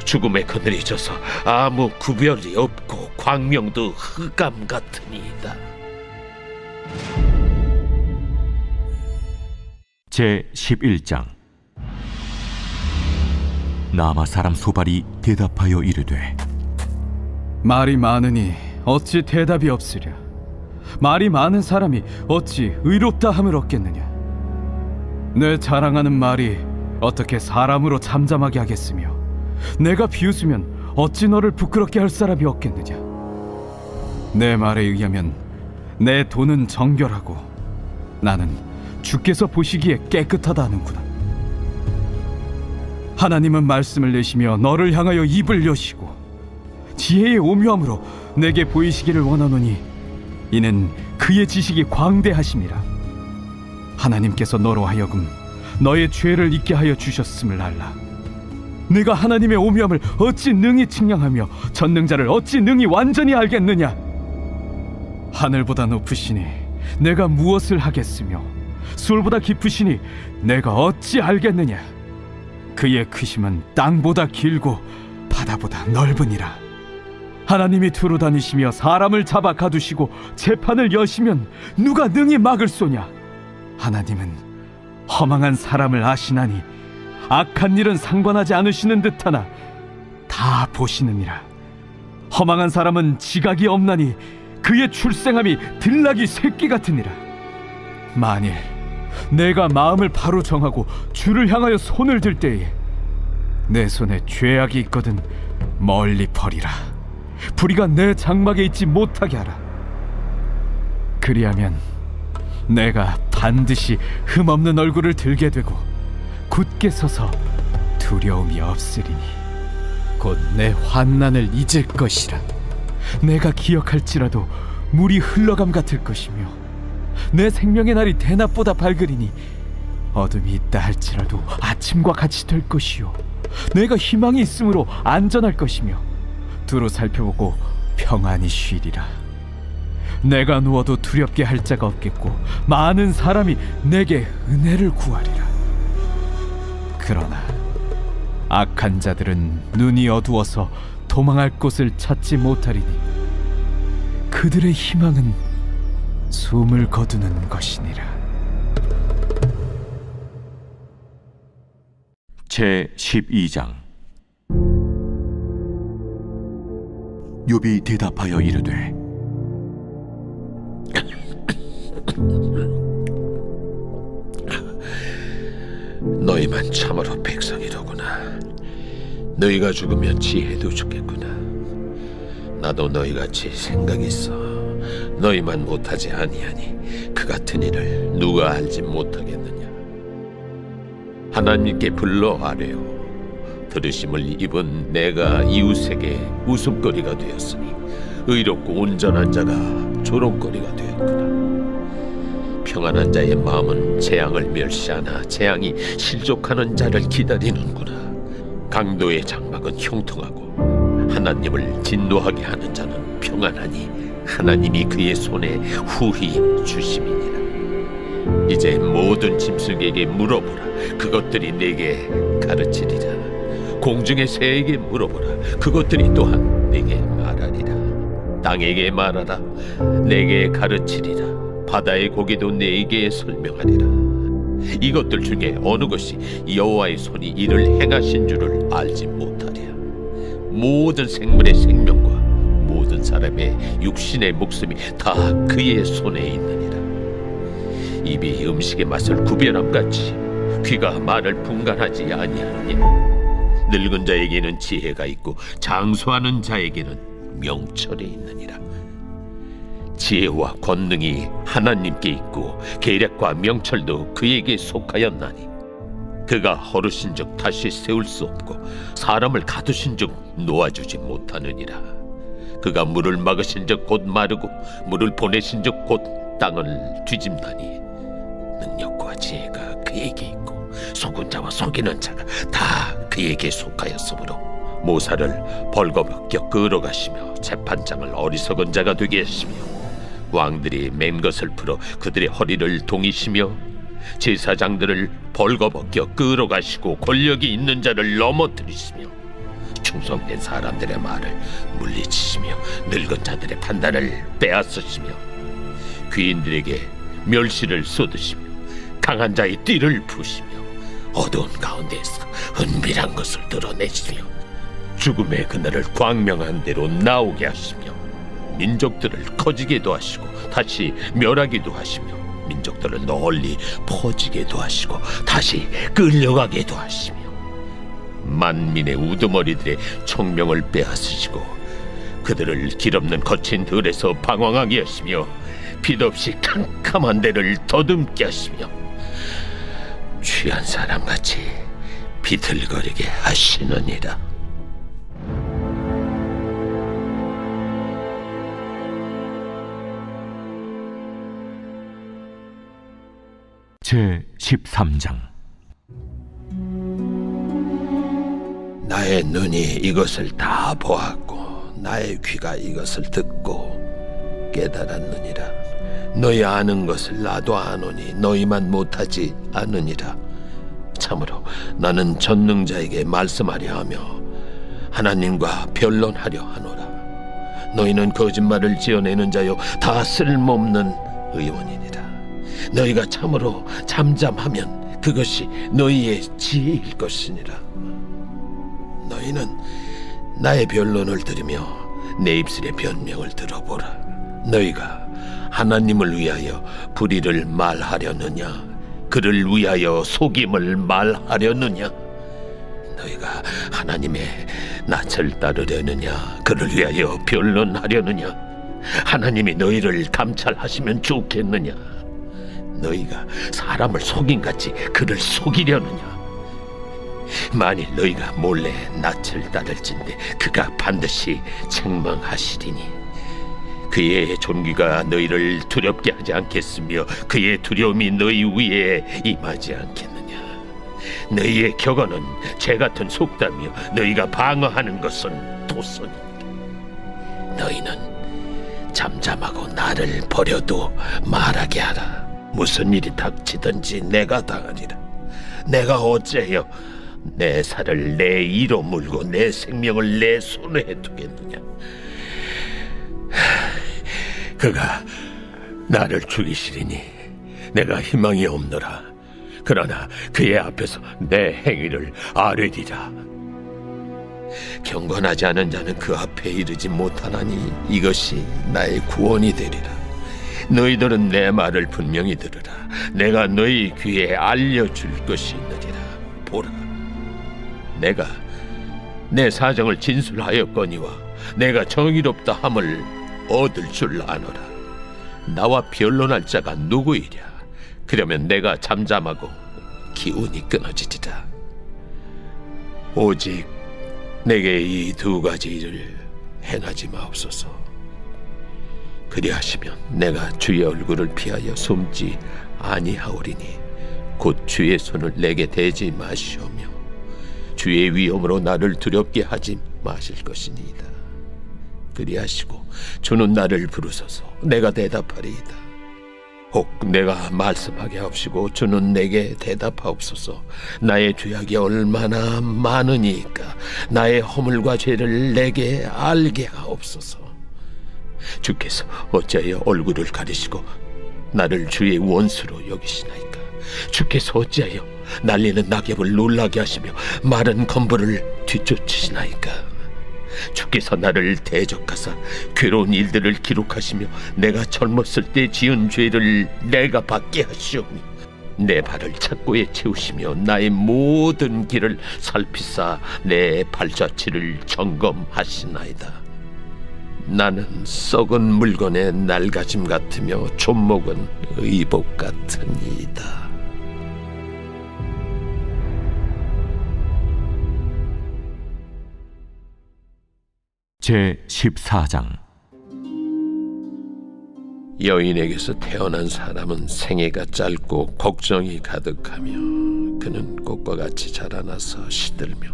죽음의 그늘이 져서 아무 구별이 없고 광명도 흑암 같으니이다. 제11장. 나마 사람 소발이 대답하여 이르되, 말이 많으니 어찌 대답이 없으랴. 말이 많은 사람이 어찌 의롭다 함을 얻겠느냐. 내 자랑하는 말이 어떻게 사람으로 잠잠하게 하겠으며, 내가 비웃으면 어찌 너를 부끄럽게 할 사람이 없겠느냐. 내 말에 의하면 내 돈은 정결하고 나는 주께서 보시기에 깨끗하다 하는구나. 하나님은 말씀을 내시며 너를 향하여 입을 여시고 지혜의 오묘함으로 내게 보이시기를 원하노니 이는 그의 지식이 광대하심이라. 하나님께서 너로 하여금 너의 죄를 잊게 하여 주셨음을 알라. 내가 하나님의 오묘함을 어찌 능히 측량하며 전능자를 어찌 능히 완전히 알겠느냐. 하늘보다 높으시니 내가 무엇을 하겠으며 수월보다 깊으시니 내가 어찌 알겠느냐. 그의 크심은 땅보다 길고 바다보다 넓으니라. 하나님이 두루 다니시며 사람을 잡아 가두시고 재판을 여시면 누가 능히 막을 소냐. 하나님은 허망한 사람을 아시나니 악한 일은 상관하지 않으시는 듯하나 다 보시느니라. 허망한 사람은 지각이 없나니 그의 출생함이 들나귀 새끼 같으니라. 만일 내가 마음을 바로 정하고 주를 향하여 손을 들 때에 내 손에 죄악이 있거든 멀리 버리라. 불의가 내 장막에 있지 못하게 하라. 그리하면 내가 반드시 흠없는 얼굴을 들게 되고 굳게 서서 두려움이 없으리니 곧 내 환난을 잊을 것이라. 내가 기억할지라도 물이 흘러감 같을 것이며 내 생명의 날이 대낮보다 밝으리니 어둠이 있다 할지라도 아침과 같이 될 것이요 내가 희망이 있으므로 안전할 것이며 두루 살펴보고 평안히 쉬리라. 내가 누워도 두렵게 할 자가 없겠고 많은 사람이 내게 은혜를 구하리라. 그러나 악한 자들은 눈이 어두워서 도망할 곳을 찾지 못하리니 그들의 희망은 숨을 거두는 것이니라. 제12장. 욥이 대답하여 이르되, 너희만 참으로 백성이로구나. 너희가 죽으면 지혜도 죽겠구나. 나도 너희같이 생각이 있어. 너희만 못하지 아니하니 그 같은 일을 누가 알지 못하겠느냐. 하나님께 불러 아뢰어 들으심을 입은 내가 이웃에게 웃음거리가 되었으니 의롭고 온전한 자가 조롱거리가 되었구나. 평안한 자의 마음은 재앙을 멸시하나 재앙이 실족하는 자를 기다리는구나. 강도의 장막은 형통하고 하나님을 진노하게 하는 자는 평안하니 하나님이 그의 손에 후히 주심이니라. 이제 모든 짐승에게 물어보라. 그것들이 내게 가르치리라. 공중의 새에게 물어보라. 그것들이 또한 내게 말하리라. 땅에게 말하라. 내게 가르치리라. 바다의 고기도 내게 설명하리라. 이것들 중에 어느 것이 여호와의 손이 이를 행하신 줄을 알지 못하랴. 모든 생물의 생명과 모든 사람의 육신의 목숨이 다 그의 손에 있느니라. 입이 음식의 맛을 구별함같이 귀가 말을 분간하지 아니하느냐. 늙은 자에게는 지혜가 있고 장수하는 자에게는 명철이 있느니라. 지혜와 권능이 하나님께 있고 계략과 명철도 그에게 속하였나니 그가 허르신즉 다시 세울 수 없고 사람을 가두신즉 놓아주지 못하느니라. 그가 물을 막으신즉 곧 마르고 물을 보내신즉 곧 땅을 뒤집나니 능력과 지혜가 그에게 있고 속은 자와 속이는 자가 다 그에게 속하였으므로 모사를 벌거벗겨 끌어가시며 재판장을 어리석은 자가 되게 하시며 왕들이 맨 것을 풀어 그들의 허리를 동이시며 제사장들을 벌거벗겨 끌어가시고 권력이 있는 자를 넘어뜨리시며 충성된 사람들의 말을 물리치시며 늙은 자들의 판단을 빼앗으시며 귀인들에게 멸시를 쏟으시며 강한 자의 띠를 푸시며 어두운 가운데에서 은밀한 것을 드러내시며 죽음의 그날을 광명한 대로 나오게 하시며 민족들을 커지게도 하시고 다시 멸하기도 하시며 민족들을 널리 퍼지게도 하시고 다시 끌려가게도 하시며 만민의 우두머리들의 총명을 빼앗으시고 그들을 길없는 거친 들에서 방황하게 하시며 빛없이 캄캄한 데를 더듬게 하시며 취한 사람같이 비틀거리게 하시느니라. 제 13장. 나의 눈이 이것을 다 보았고 나의 귀가 이것을 듣고 깨달았느니라. 너희 아는 것을 나도 아노니 너희만 못하지 않으니라. 참으로 나는 전능자에게 말씀하려 하며 하나님과 변론하려 하노라. 너희는 거짓말을 지어내는 자요 다 쓸모없는 의원이니라. 너희가 참으로 잠잠하면 그것이 너희의 지혜일 것이니라. 너희는 나의 변론을 들으며 내 입술의 변명을 들어보라. 너희가 하나님을 위하여 불의를 말하려느냐 그를 위하여 속임을 말하려느냐? 너희가 하나님의 낯을 따르려느냐 그를 위하여 변론하려느냐? 하나님이 너희를 감찰하시면 좋겠느냐? 너희가 사람을 속임같이 그를 속이려느냐? 만일 너희가 몰래 낯을 따를진대 그가 반드시 책망하시리니 그의 존귀가 너희를 두렵게 하지 않겠으며 그의 두려움이 너희 위에 임하지 않겠느냐? 너희의 격언은 죄같은 속담이요 너희가 방어하는 것은 도선이니라. 너희는 잠잠하고 나를 버려도 말하게 하라. 무슨 일이 닥치든지 내가 당하리라. 내가 어째여 내 살을 내 이로 물고 내 생명을 내 손에 두겠느냐? 그가 나를 죽이시리니 내가 희망이 없노라. 그러나 그의 앞에서 내 행위를 아뢰리라. 경건하지 않은 자는 그 앞에 이르지 못하나니 이것이 나의 구원이 되리라. 너희들은 내 말을 분명히 들으라. 내가 너희 귀에 알려줄 것이 있느니라. 보라, 내가 내 사정을 진술하였거니와 내가 정의롭다 함을 얻을 줄 아노라. 나와 변론할 자가 누구이랴? 그러면 내가 잠잠하고 기운이 끊어지리라. 오직 내게 이 두 가지 일을 행하지 마옵소서. 그리하시면 내가 주의 얼굴을 피하여 숨지 아니하오리니 곧 주의 손을 내게 대지 마시오며 주의 위엄으로 나를 두렵게 하지 마실 것이니이다. 그리하시고 주는 나를 부르소서. 내가 대답하리이다. 혹 내가 말씀하게 하옵시고 주는 내게 대답하옵소서. 나의 죄악이 얼마나 많으니까 나의 허물과 죄를 내게 알게 하옵소서. 주께서 어찌하여 얼굴을 가리시고 나를 주의 원수로 여기시나이까? 주께서 어찌하여 날리는 낙엽을 놀라게 하시며 마른 건물을 뒤쫓으시나이까? 주께서 나를 대적하사 괴로운 일들을 기록하시며 내가 젊었을 때 지은 죄를 내가 받게 하시오며 내 발을 착고에 채우시며 나의 모든 길을 살피사 내 발자취를 점검하시나이다. 나는 썩은 물건의 낡아짐 같으며 존목은 의복 같으니이다. 제 14장. 여인에게서 태어난 사람은 생애가 짧고 걱정이 가득하며 그는 꽃과 같이 자라나서 시들며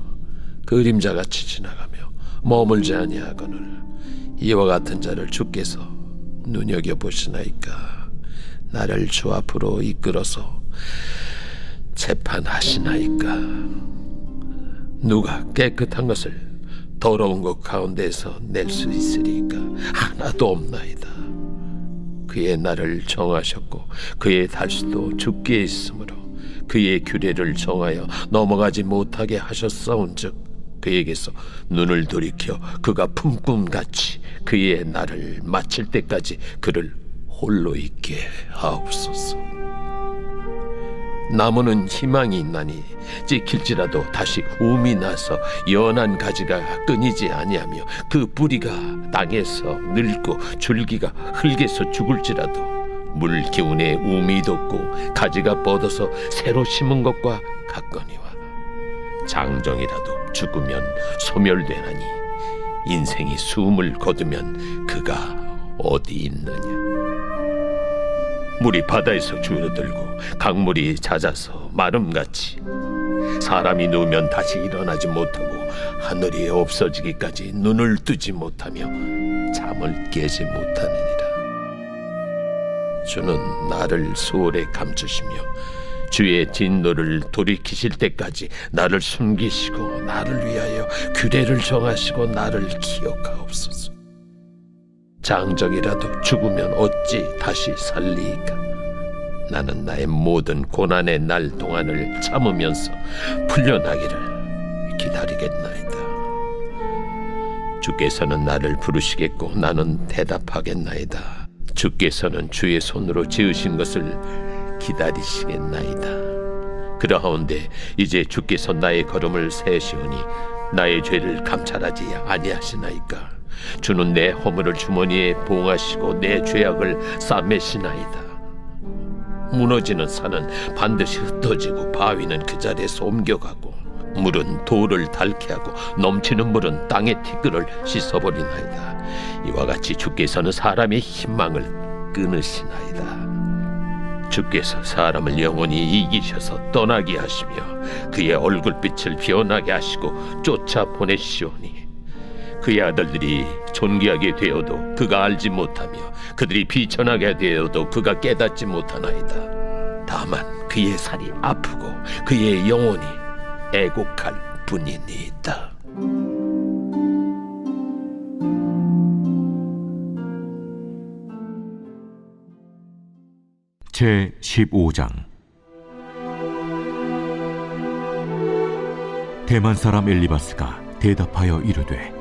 그림자같이 지나가며 머물지 아니하거늘 이와 같은 자를 주께서 눈여겨보시나이까? 나를 주 앞으로 이끌어서 재판하시나이까? 누가 깨끗한 것을 더러운 것 가운데서 낼 수 있으리까? 하나도 없나이다. 그의 날을 정하셨고 그의 달수도 죽게 있으므로 그의 규례를 정하여 넘어가지 못하게 하셨사온즉 그에게서 눈을 돌이켜 그가 품꿈같이 그의 날을 마칠 때까지 그를 홀로 있게 하옵소서. 나무는 희망이 있나니 찍힐지라도 다시 움이 나서 연한 가지가 끊이지 아니하며 그 뿌리가 땅에서 늙고 줄기가 흙에서 죽을지라도 물 기운에 움이 돋고 가지가 뻗어서 새로 심은 것과 같거니와 장정이라도 죽으면 소멸되나니 인생이 숨을 거두면 그가 어디 있느냐. 물이 바다에서 줄어들고 강물이 잦아서 마름같이 사람이 누우면 다시 일어나지 못하고 하늘이 없어지기까지 눈을 뜨지 못하며 잠을 깨지 못하느니라. 주는 나를 소홀에 감추시며 주의 진노를 돌이키실 때까지 나를 숨기시고 나를 위하여 규례를 정하시고 나를 기억하옵소서. 장정이라도 죽으면 어찌 다시 살리이까? 나는 나의 모든 고난의 날 동안을 참으면서 풀려나기를 기다리겠나이다. 주께서는 나를 부르시겠고 나는 대답하겠나이다. 주께서는 주의 손으로 지으신 것을 기다리시겠나이다. 그러하온데 이제 주께서 나의 걸음을 세시오니 나의 죄를 감찰하지 아니하시나이까? 주는 내 허물을 주머니에 봉하시고 내 죄악을 싸매시나이다. 무너지는 산은 반드시 흩어지고 바위는 그 자리에서 옮겨가고 물은 돌을 닳게 하고 넘치는 물은 땅의 티끌을 씻어버리나이다. 이와 같이 주께서는 사람의 희망을 끊으시나이다. 주께서 사람을 영원히 이기셔서 떠나게 하시며 그의 얼굴빛을 변하게 하시고 쫓아보내시오니 그의 아들들이 존귀하게 되어도 그가 알지 못하며 그들이 비천하게 되어도 그가 깨닫지 못하나이다. 다만 그의 살이 아프고 그의 영혼이 애곡할 뿐이니이다. 제15장. 대만 사람 엘리바스가 대답하여 이르되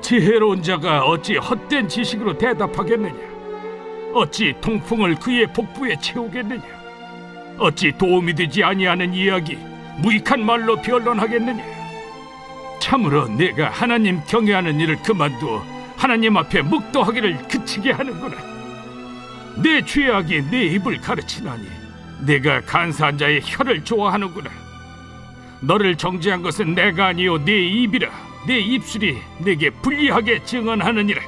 지혜로운 자가 어찌 헛된 지식으로 대답하겠느냐? 어찌 통풍을 그의 복부에 채우겠느냐? 어찌 도움이 되지 아니하는 이야기 무익한 말로 변론하겠느냐? 참으로 내가 하나님 경외하는 일을 그만두어 하나님 앞에 묵도하기를 그치게 하는구나. 내 죄악이 내 입을 가르치나니 내가 간사한 자의 혀를 좋아하는구나. 너를 정죄한 것은 내가 아니요 내 입이라. 내 입술이 내게 불리하게 증언하느니라.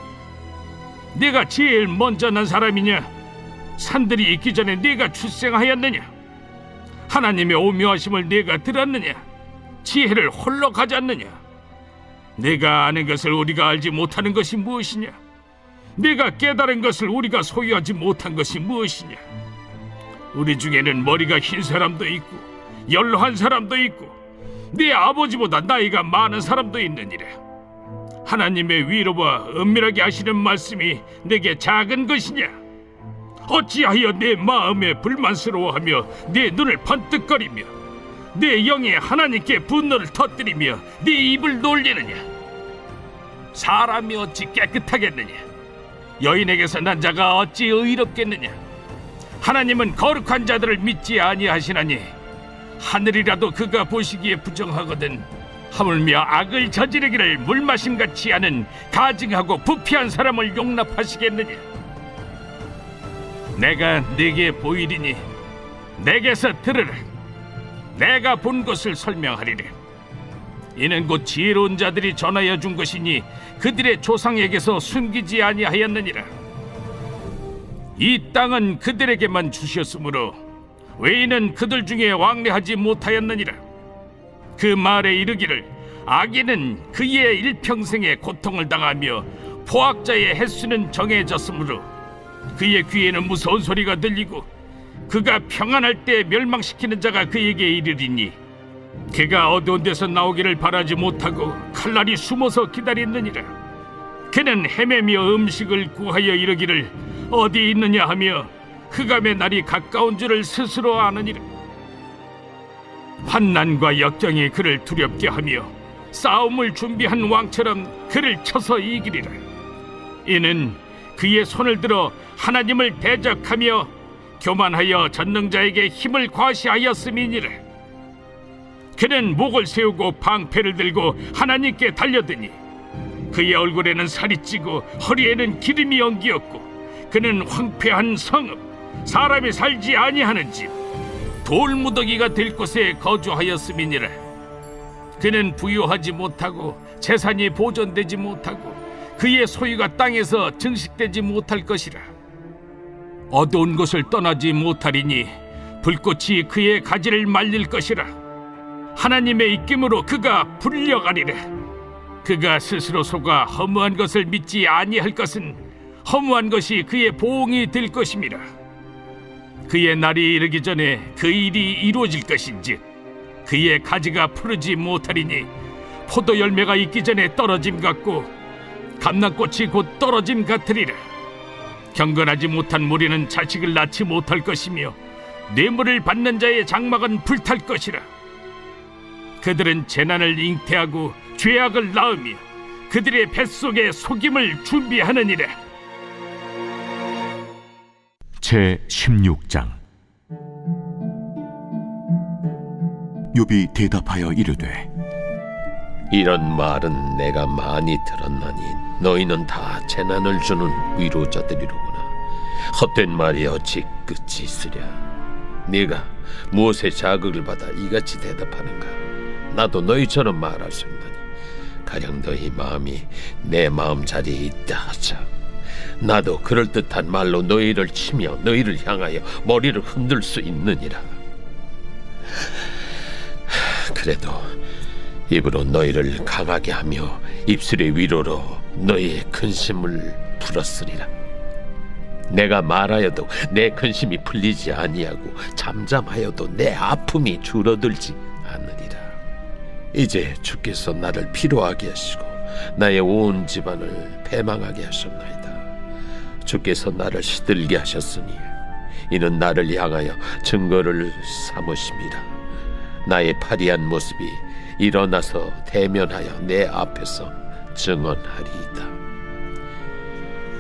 내가 제일 먼저 난 사람이냐? 산들이 있기 전에 내가 출생하였느냐? 하나님의 오묘하심을 내가 들었느냐? 지혜를 홀로 가졌느냐? 내가 아는 것을 우리가 알지 못하는 것이 무엇이냐? 내가 깨달은 것을 우리가 소유하지 못한 것이 무엇이냐? 우리 중에는 머리가 흰 사람도 있고 연로한 사람도 있고 네 아버지보다 나이가 많은 사람도 있느니라. 하나님의 위로와 은밀하게 하시는 말씀이 내게 작은 것이냐? 어찌하여 내 마음에 불만스러워하며 내 눈을 번뜩거리며 내 영에 하나님께 분노를 터뜨리며 네 입을 놀리느냐? 사람이 어찌 깨끗하겠느냐? 여인에게서 난 자가 어찌 의롭겠느냐? 하나님은 거룩한 자들을 믿지 아니하시나니 하늘이라도 그가 보시기에 부정하거든 하물며 악을 저지르기를 물마심같이 하는 가증하고 부패한 사람을 용납하시겠느냐? 내가 네게 보이리니 내게서 들으라. 내가 본 것을 설명하리라. 이는 곧 지혜로운 자들이 전하여 준 것이니 그들의 조상에게서 숨기지 아니하였느니라. 이 땅은 그들에게만 주셨으므로 외인은 그들 중에 왕래하지 못하였느니라. 그 말에 이르기를 악인은 그의 일평생에 고통을 당하며 포악자의 횟수는 정해졌으므로 그의 귀에는 무서운 소리가 들리고 그가 평안할 때 멸망시키는 자가 그에게 이르리니 그가 어두운 데서 나오기를 바라지 못하고 칼날이 숨어서 기다리느니라. 그는 헤매며 음식을 구하여 이르기를 어디 있느냐 하며 흑암의 날이 가까운 줄을 스스로 아느니라. 환난과 역경이 그를 두렵게 하며 싸움을 준비한 왕처럼 그를 쳐서 이기리라. 이는 그의 손을 들어 하나님을 대적하며 교만하여 전능자에게 힘을 과시하였음이니라. 그는 목을 세우고 방패를 들고 하나님께 달려드니 그의 얼굴에는 살이 찌고 허리에는 기름이 엉기었고 그는 황폐한 성읍, 사람이 살지 아니하는 집, 돌무더기가 될 곳에 거주하였음이니라. 그는 부유하지 못하고 재산이 보존되지 못하고 그의 소유가 땅에서 증식되지 못할 것이라. 어두운 곳을 떠나지 못하리니 불꽃이 그의 가지를 말릴 것이라. 하나님의 입김으로 그가 불려가리라. 그가 스스로 속아 허무한 것을 믿지 아니할 것은 허무한 것이 그의 보응이 될 것임이라. 그의 날이 이르기 전에 그 일이 이루어질 것인즉 그의 가지가 푸르지 못하리니 포도 열매가 익기 전에 떨어짐 같고 감람꽃이 곧 떨어짐 같으리라. 경건하지 못한 무리는 자식을 낳지 못할 것이며 뇌물을 받는 자의 장막은 불탈 것이라. 그들은 재난을 잉태하고 죄악을 낳으며 그들의 뱃속에 속임을 준비하느니라. 제16장. 욥이 대답하여 이르되 이런 말은 내가 많이 들었나니 너희는 다 재난을 주는 위로자들이로구나. 헛된 말이 어찌 끝이 있으랴. 네가 무엇에 자극을 받아 이같이 대답하는가? 나도 너희처럼 말할 수 있나니 가령 너희 마음이 내 마음 자리에 있다 하자. 나도 그럴듯한 말로 너희를 치며 너희를 향하여 머리를 흔들 수 있느니라. 그래도 입으로 너희를 강하게 하며 입술의 위로로 너희의 근심을 풀었으리라. 내가 말하여도 내 근심이 풀리지 아니하고 잠잠하여도 내 아픔이 줄어들지 않으리라. 이제 주께서 나를 피로하게 하시고 나의 온 집안을 패망하게 하셨나이다. 주께서 나를 시들게 하셨으니 이는 나를 향하여 증거를 삼으심이라. 나의 파리한 모습이 일어나서 대면하여 내 앞에서 증언하리이다.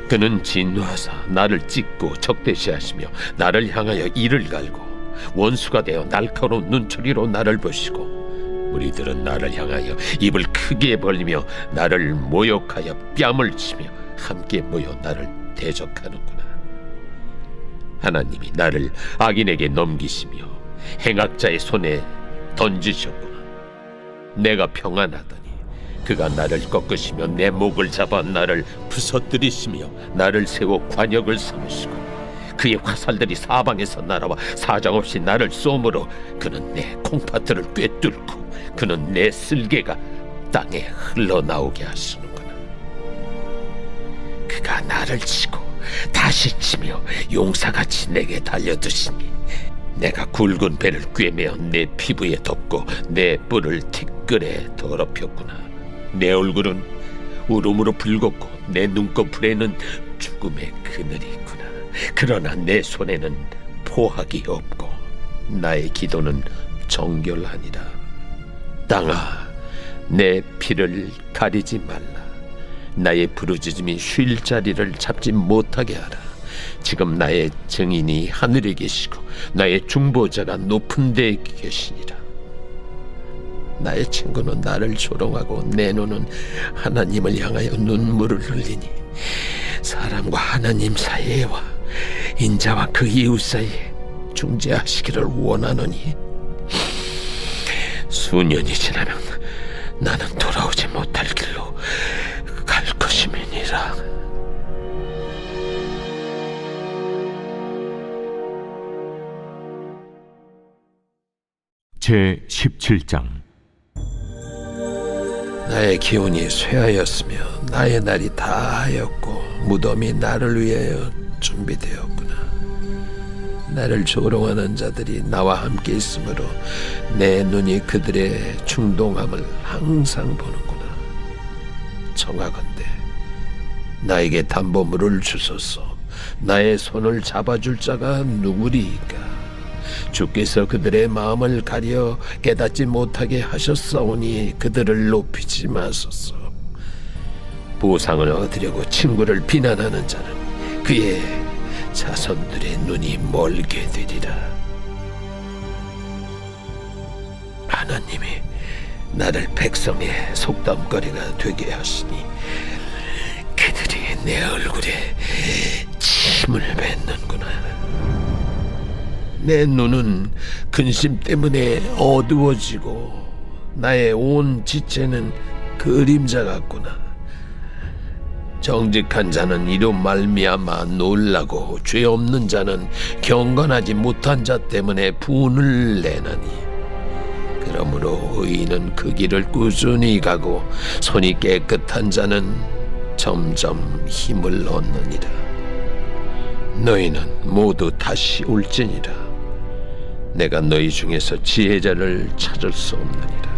그는 진노하사 나를 찢고 적대시하시며 나를 향하여 이를 갈고 원수가 되어 날카로운 눈초리로 나를 보시고 무리들은 나를 향하여 입을 크게 벌리며 나를 모욕하여 뺨을 치며 함께 모여 나를 대적하는구나. 하나님이 나를 악인에게 넘기시며 행악자의 손에 던지셨구나. 내가 평안하더니 그가 나를 꺾으시며 내 목을 잡아 나를 부서뜨리시며 나를 세워 관역을 삼으시고 그의 화살들이 사방에서 날아와 사정없이 나를 쏘므로 그는 내 콩팥들을 꿰뚫고 그는 내 쓸개가 땅에 흘러나오게 하시는구나. 그가 나를 치고 다시 치며 용사같이 내게 달려드시니 내가 굵은 배를 꿰매어 내 피부에 덮고 내 뿔을 티끌에 더럽혔구나. 내 얼굴은 울음으로 붉었고 내 눈꺼풀에는 죽음의 그늘이 있구나. 그러나 내 손에는 포악이 없고 나의 기도는 정결하니라. 땅아, 내 피를 가리지 말라. 나의 부르짖음이 쉴 자리를 잡지 못하게 하라. 지금 나의 증인이 하늘에 계시고 나의 중보자가 높은 데 계시니라. 나의 친구는 나를 조롱하고 내 눈은 하나님을 향하여 눈물을 흘리니 사람과 하나님 사이에와 인자와 그 이웃 사이에 중재하시기를 원하노니 수년이 지나면 나는 돌아오지 못할 길로 갈 것임이니라. 제17장. 나의 기운이 쇠하였으며 나의 날이 다하였고 무덤이 나를 위하여 준비되었구나. 나를 조롱하는 자들이 나와 함께 있으므로 내 눈이 그들의 충동함을 항상 보는구나. 청하건대 나에게 담보물을 주소서. 나의 손을 잡아줄 자가 누구리이까? 주께서 그들의 마음을 가려 깨닫지 못하게 하셨사오니 그들을 높이지 마소서. 보상을 얻으려고 친구를 비난하는 자는 그의 자손들의 눈이 멀게 되리라. 하나님이 나를 백성의 속담거리가 되게 하시니 그들이 내 얼굴에 침을 뱉는구나. 내 눈은 근심 때문에 어두워지고 나의 온 지체는 그림자 같구나. 정직한 자는 이로 말미암아 놀라고 죄 없는 자는 경건하지 못한 자 때문에 분을 내나니 그러므로 의인은 그 길을 꾸준히 가고 손이 깨끗한 자는 점점 힘을 얻느니라. 너희는 모두 다시 올지니라. 내가 너희 중에서 지혜자를 찾을 수 없느니라.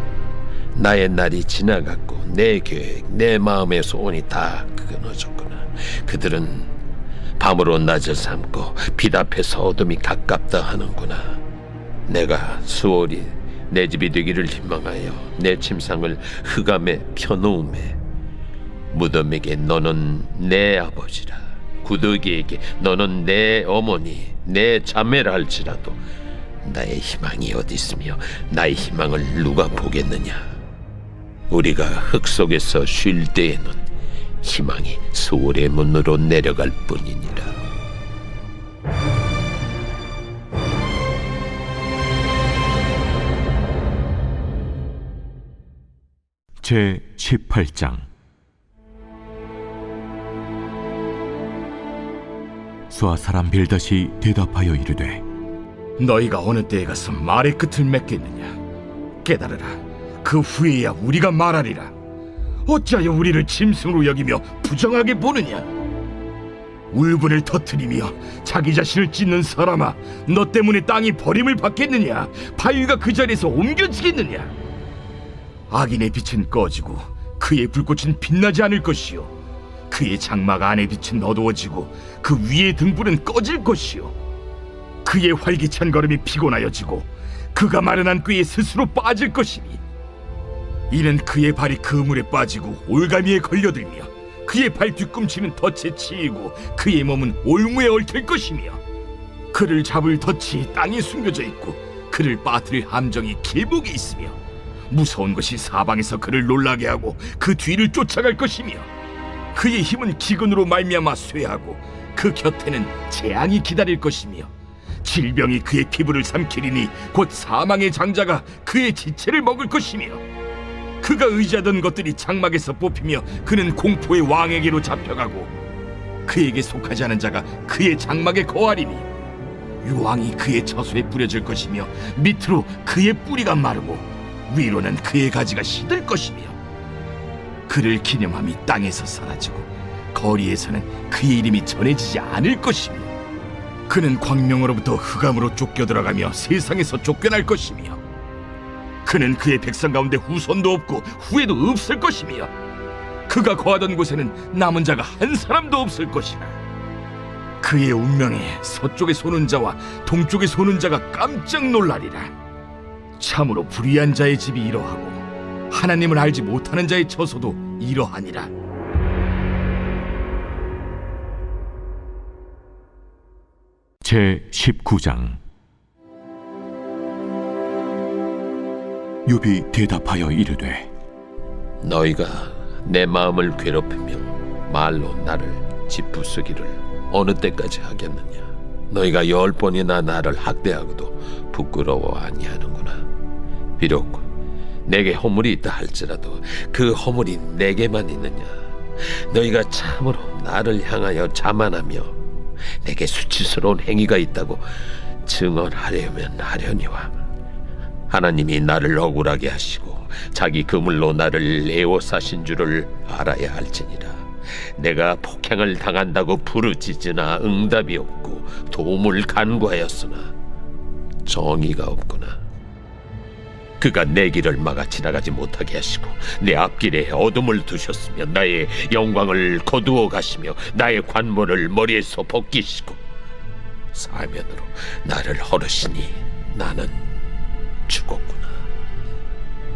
나의 날이 지나갔고 내 계획, 내 마음의 소원이 다 끊어졌구나. 그들은 밤으로 낮을 삼고 빛 앞에서 어둠이 가깝다 하는구나. 내가 수월이 내 집이 되기를 희망하여 내 침상을 흑암에 펴놓음에 무덤에게 너는 내 아버지라, 구더기에게 너는 내 어머니, 내 자매라 할지라도 나의 희망이 어디 있으며 나의 희망을 누가 보겠느냐? 우리가 흙 속에서 쉴 때에는 희망이 수월의 문으로 내려갈 뿐이니라. 제 18장. 수아 사람 빌닷이 대답하여 이르되 너희가 어느 때에 가서 말의 끝을 맺겠느냐? 깨달으라. 그 후에야 우리가 말하리라. 어찌하여 우리를 짐승으로 여기며 부정하게 보느냐? 울분을 터뜨리며 자기 자신을 찢는 사람아, 너 때문에 땅이 버림을 받겠느냐? 바위가 그 자리에서 옮겨지겠느냐? 악인의 빛은 꺼지고 그의 불꽃은 빛나지 않을 것이요, 그의 장막 안의 빛은 어두워지고 그 위의 등불은 꺼질 것이요, 그의 활기찬 걸음이 피곤하여지고 그가 마련한 꾀에 스스로 빠질 것이니, 이는 그의 발이 그물에 빠지고 올가미에 걸려들며 그의 발 뒤꿈치는 덫에 치이고 그의 몸은 올무에 얽힐 것이며, 그를 잡을 덫이 땅에 숨겨져 있고 그를 빠뜨릴 함정이 길목에 있으며, 무서운 것이 사방에서 그를 놀라게 하고 그 뒤를 쫓아갈 것이며, 그의 힘은 기근으로 말미암아 쇠하고 그 곁에는 재앙이 기다릴 것이며, 질병이 그의 피부를 삼키리니 곧 사망의 장자가 그의 지체를 먹을 것이며, 그가 의지하던 것들이 장막에서 뽑히며 그는 공포의 왕에게로 잡혀가고 그에게 속하지 않은 자가 그의 장막에 거하리니, 유황이 그의 처소에 뿌려질 것이며 밑으로 그의 뿌리가 마르고 위로는 그의 가지가 시들 것이며, 그를 기념함이 땅에서 사라지고 거리에서는 그의 이름이 전해지지 않을 것이며, 그는 광명으로부터 흑암으로 쫓겨 들어가며 세상에서 쫓겨날 것이며, 그는 그의 백성 가운데 후손도 없고 후에도 없을 것이며, 그가 거하던 곳에는 남은 자가 한 사람도 없을 것이라. 그의 운명에 서쪽에 소는 자와 동쪽에 소는 자가 깜짝 놀라리라. 참으로 불의한 자의 집이 이러하고 하나님을 알지 못하는 자의 처소도 이러하니라. 제 19장. 욥이 대답하여 이르되 너희가 내 마음을 괴롭히며 말로 나를 짓부수기를 어느 때까지 하겠느냐? 너희가 10번이나 나를 학대하고도 부끄러워 아니하는구나. 비록 내게 허물이 있다 할지라도 그 허물이 내게만 있느냐? 너희가 참으로 나를 향하여 자만하며 내게 수치스러운 행위가 있다고 증언하려면 하려니와, 하나님이 나를 억울하게 하시고 자기 그물로 나를 에워싸신 줄을 알아야 할지니라. 내가 폭행을 당한다고 부르짖으나 응답이 없고 도움을 간구하였으나 정의가 없구나. 그가 내 길을 막아 지나가지 못하게 하시고 내 앞길에 어둠을 두셨으며 나의 영광을 거두어 가시며 나의 관모를 머리에서 벗기시고 사면으로 나를 허르시니 나는 죽었구나.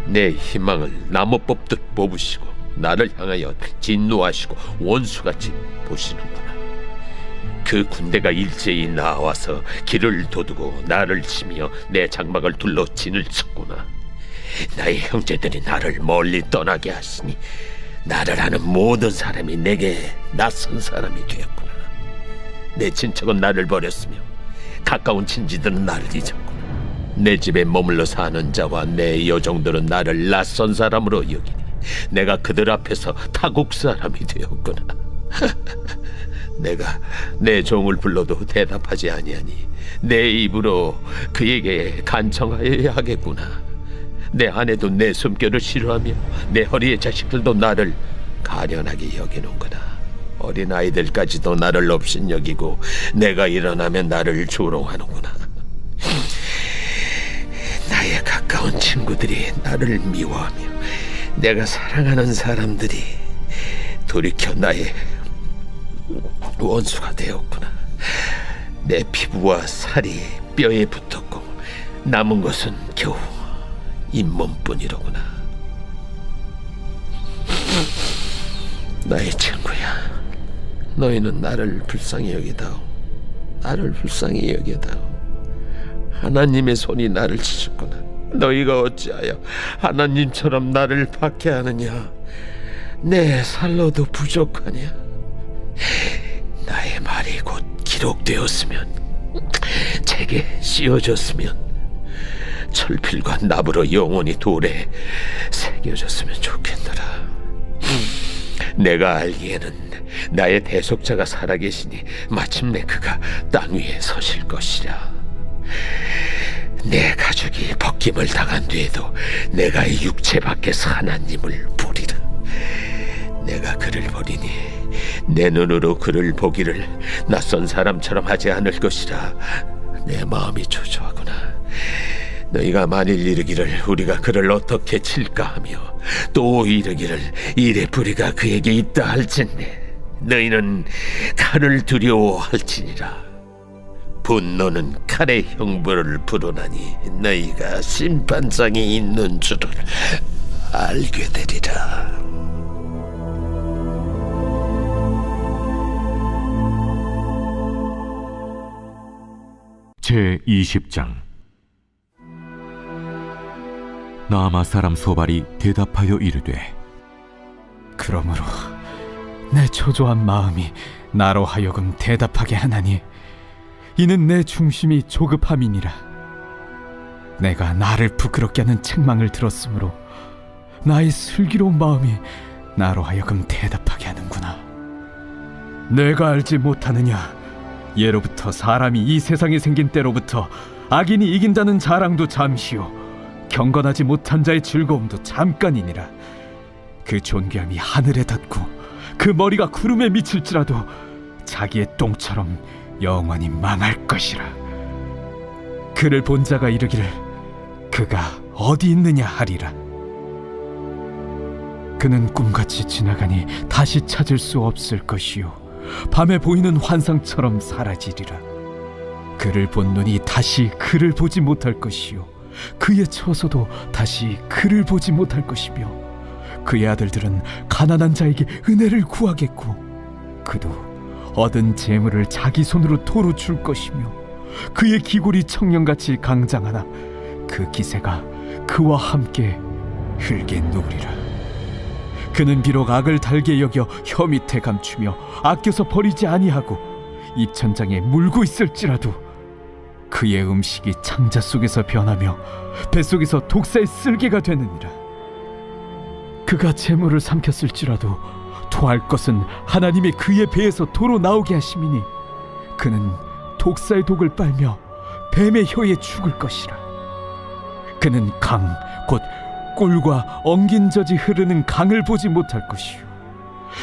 내 희망을 나무 뽑듯 뽑으시고 나를 향하여 진노하시고 원수같이 보시는구나. 그 군대가 일제히 나와서 길을 도두고 나를 치며 내 장막을 둘러 진을 쳤구나. 나의 형제들이 나를 멀리 떠나게 하시니 나를 아는 모든 사람이 내게 낯선 사람이 되었구나. 내 친척은 나를 버렸으며 가까운 친지들은 나를 잊었구나. 내 집에 머물러 사는 자와 내 여종들은 나를 낯선 사람으로 여기니 내가 그들 앞에서 타국 사람이 되었구나. 내가 내 종을 불러도 대답하지 아니하니 내 입으로 그에게 간청하여야 하겠구나. 내 아내도 내 숨결을 싫어하며 내 허리의 자식들도 나를 가련하게 여기는구나. 어린아이들까지도 나를 업신여기고 내가 일어나면 나를 조롱하는구나. 나의 가까운 친구들이 나를 미워하며 내가 사랑하는 사람들이 돌이켜 나의 원수가 되었구나. 내 피부와 살이 뼈에 붙었고 남은 것은 겨우 잇몸뿐이로구나. 나의 친구야, 너희는 나를 불쌍히 여기다오. 나를 불쌍히 여기다오. 하나님의 손이 나를 치셨구나. 너희가 어찌하여 하나님처럼 나를 박해하느냐? 내 살로도 부족하냐? 나의 말이 곧 기록되었으면, 책에 씌워졌으면, 철필과 납으로 영원히 돌에 새겨졌으면 좋겠노라. 내가 알기에는 나의 대속자가 살아계시니 마침내 그가 땅 위에 서실 것이라. 내 가족이 벗김을 당한 뒤에도 내가 이 육체 밖에서 하나님을 보리라. 내가 그를 보리니 내 눈으로 그를 보기를 낯선 사람처럼 하지 않을 것이라. 내 마음이 초조하구나. 너희가 만일 이르기를 우리가 그를 어떻게 칠까 하며 또 이르기를 이래 뿌리가 그에게 있다 할진대 너희는 칼을 두려워할지니라. 분노는 칼의 형벌을 부르나니 너희가 심판장이 있는 줄을 알게 되리라. 제20장. 나아마 사람 소발이 대답하여 이르되, 그러므로 내 초조한 마음이 나로 하여금 대답하게 하나니 이는 내 중심이 조급함이니라. 내가 나를 부끄럽게 하는 책망을 들었으므로 나의 슬기로운 마음이 나로 하여금 대답하게 하는구나. 내가 알지 못하느냐? 예로부터 사람이 이 세상에 생긴 때로부터 악인이 이긴다는 자랑도 잠시요 경건하지 못한 자의 즐거움도 잠깐이니라. 그 존귀함이 하늘에 닿고 그 머리가 구름에 미칠지라도 자기의 똥처럼 영원히 망할 것이라. 그를 본 자가 이르기를 그가 어디 있느냐 하리라. 그는 꿈같이 지나가니 다시 찾을 수 없을 것이요 밤에 보이는 환상처럼 사라지리라. 그를 본 눈이 다시 그를 보지 못할 것이요 그의 처소도 다시 그를 보지 못할 것이며 그의 아들들은 가난한 자에게 은혜를 구하겠고 그도 얻은 재물을 자기 손으로 도로 줄 것이며 그의 기골이 청년같이 강장하나 그 기세가 그와 함께 흙에 누우리라. 그는 비록 악을 달게 여겨 혀 밑에 감추며 아껴서 버리지 아니하고 입천장에 물고 있을지라도 그의 음식이 창자 속에서 변하며 뱃속에서 독사의 쓸개가 되느니라. 그가 재물을 삼켰을지라도 토할 것은 하나님이 그의 배에서 도로 나오게 하심이니 그는 독사의 독을 빨며 뱀의 혀에 죽을 것이라. 그는 강 곧 꿀과 엉긴 젖이 흐르는 강을 보지 못할 것이요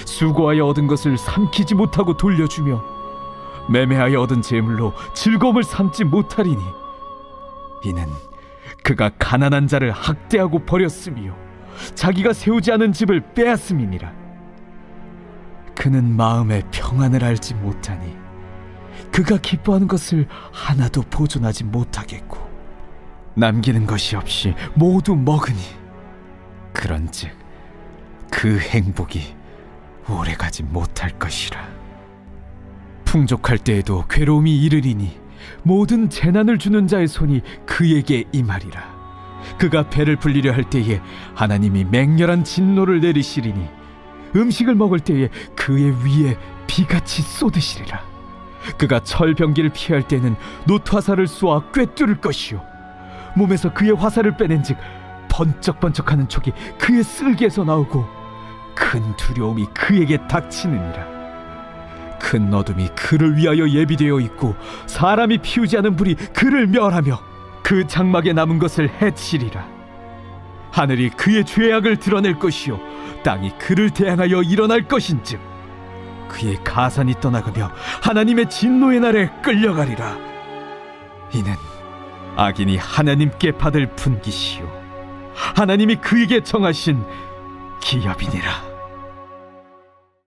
수고하여 얻은 것을 삼키지 못하고 돌려주며 매매하여 얻은 재물로 즐거움을 삼지 못하리니 이는 그가 가난한 자를 학대하고 버렸으며 자기가 세우지 않은 집을 빼앗음이니라. 그는 마음의 평안을 알지 못하니 그가 기뻐하는 것을 하나도 보존하지 못하겠고 남기는 것이 없이 모두 먹으니 그런즉 그 행복이 오래가지 못할 것이라. 풍족할 때에도 괴로움이 이르리니 모든 재난을 주는 자의 손이 그에게 임하리라. 그가 배를 불리려 할 때에 하나님이 맹렬한 진노를 내리시리니 음식을 먹을 때에 그의 위에 비같이 쏟으시리라. 그가 철병기를 피할 때는 놋화살을 쏘아 꿰뚫을 것이요 몸에서 그의 화살을 빼낸즉 번쩍번쩍하는 촉이 그의 쓸개에서 나오고 큰 두려움이 그에게 닥치느니라. 큰 어둠이 그를 위하여 예비되어 있고 사람이 피우지 않은 불이 그를 멸하며 그 장막에 남은 것을 해치리라. 하늘이 그의 죄악을 드러낼 것이요 땅이 그를 대항하여 일어날 것인즉 그의 가산이 떠나가며 하나님의 진노의 날에 끌려가리라. 이는 악인이 하나님께 받을 분깃이요 하나님이 그에게 정하신 기업이니라.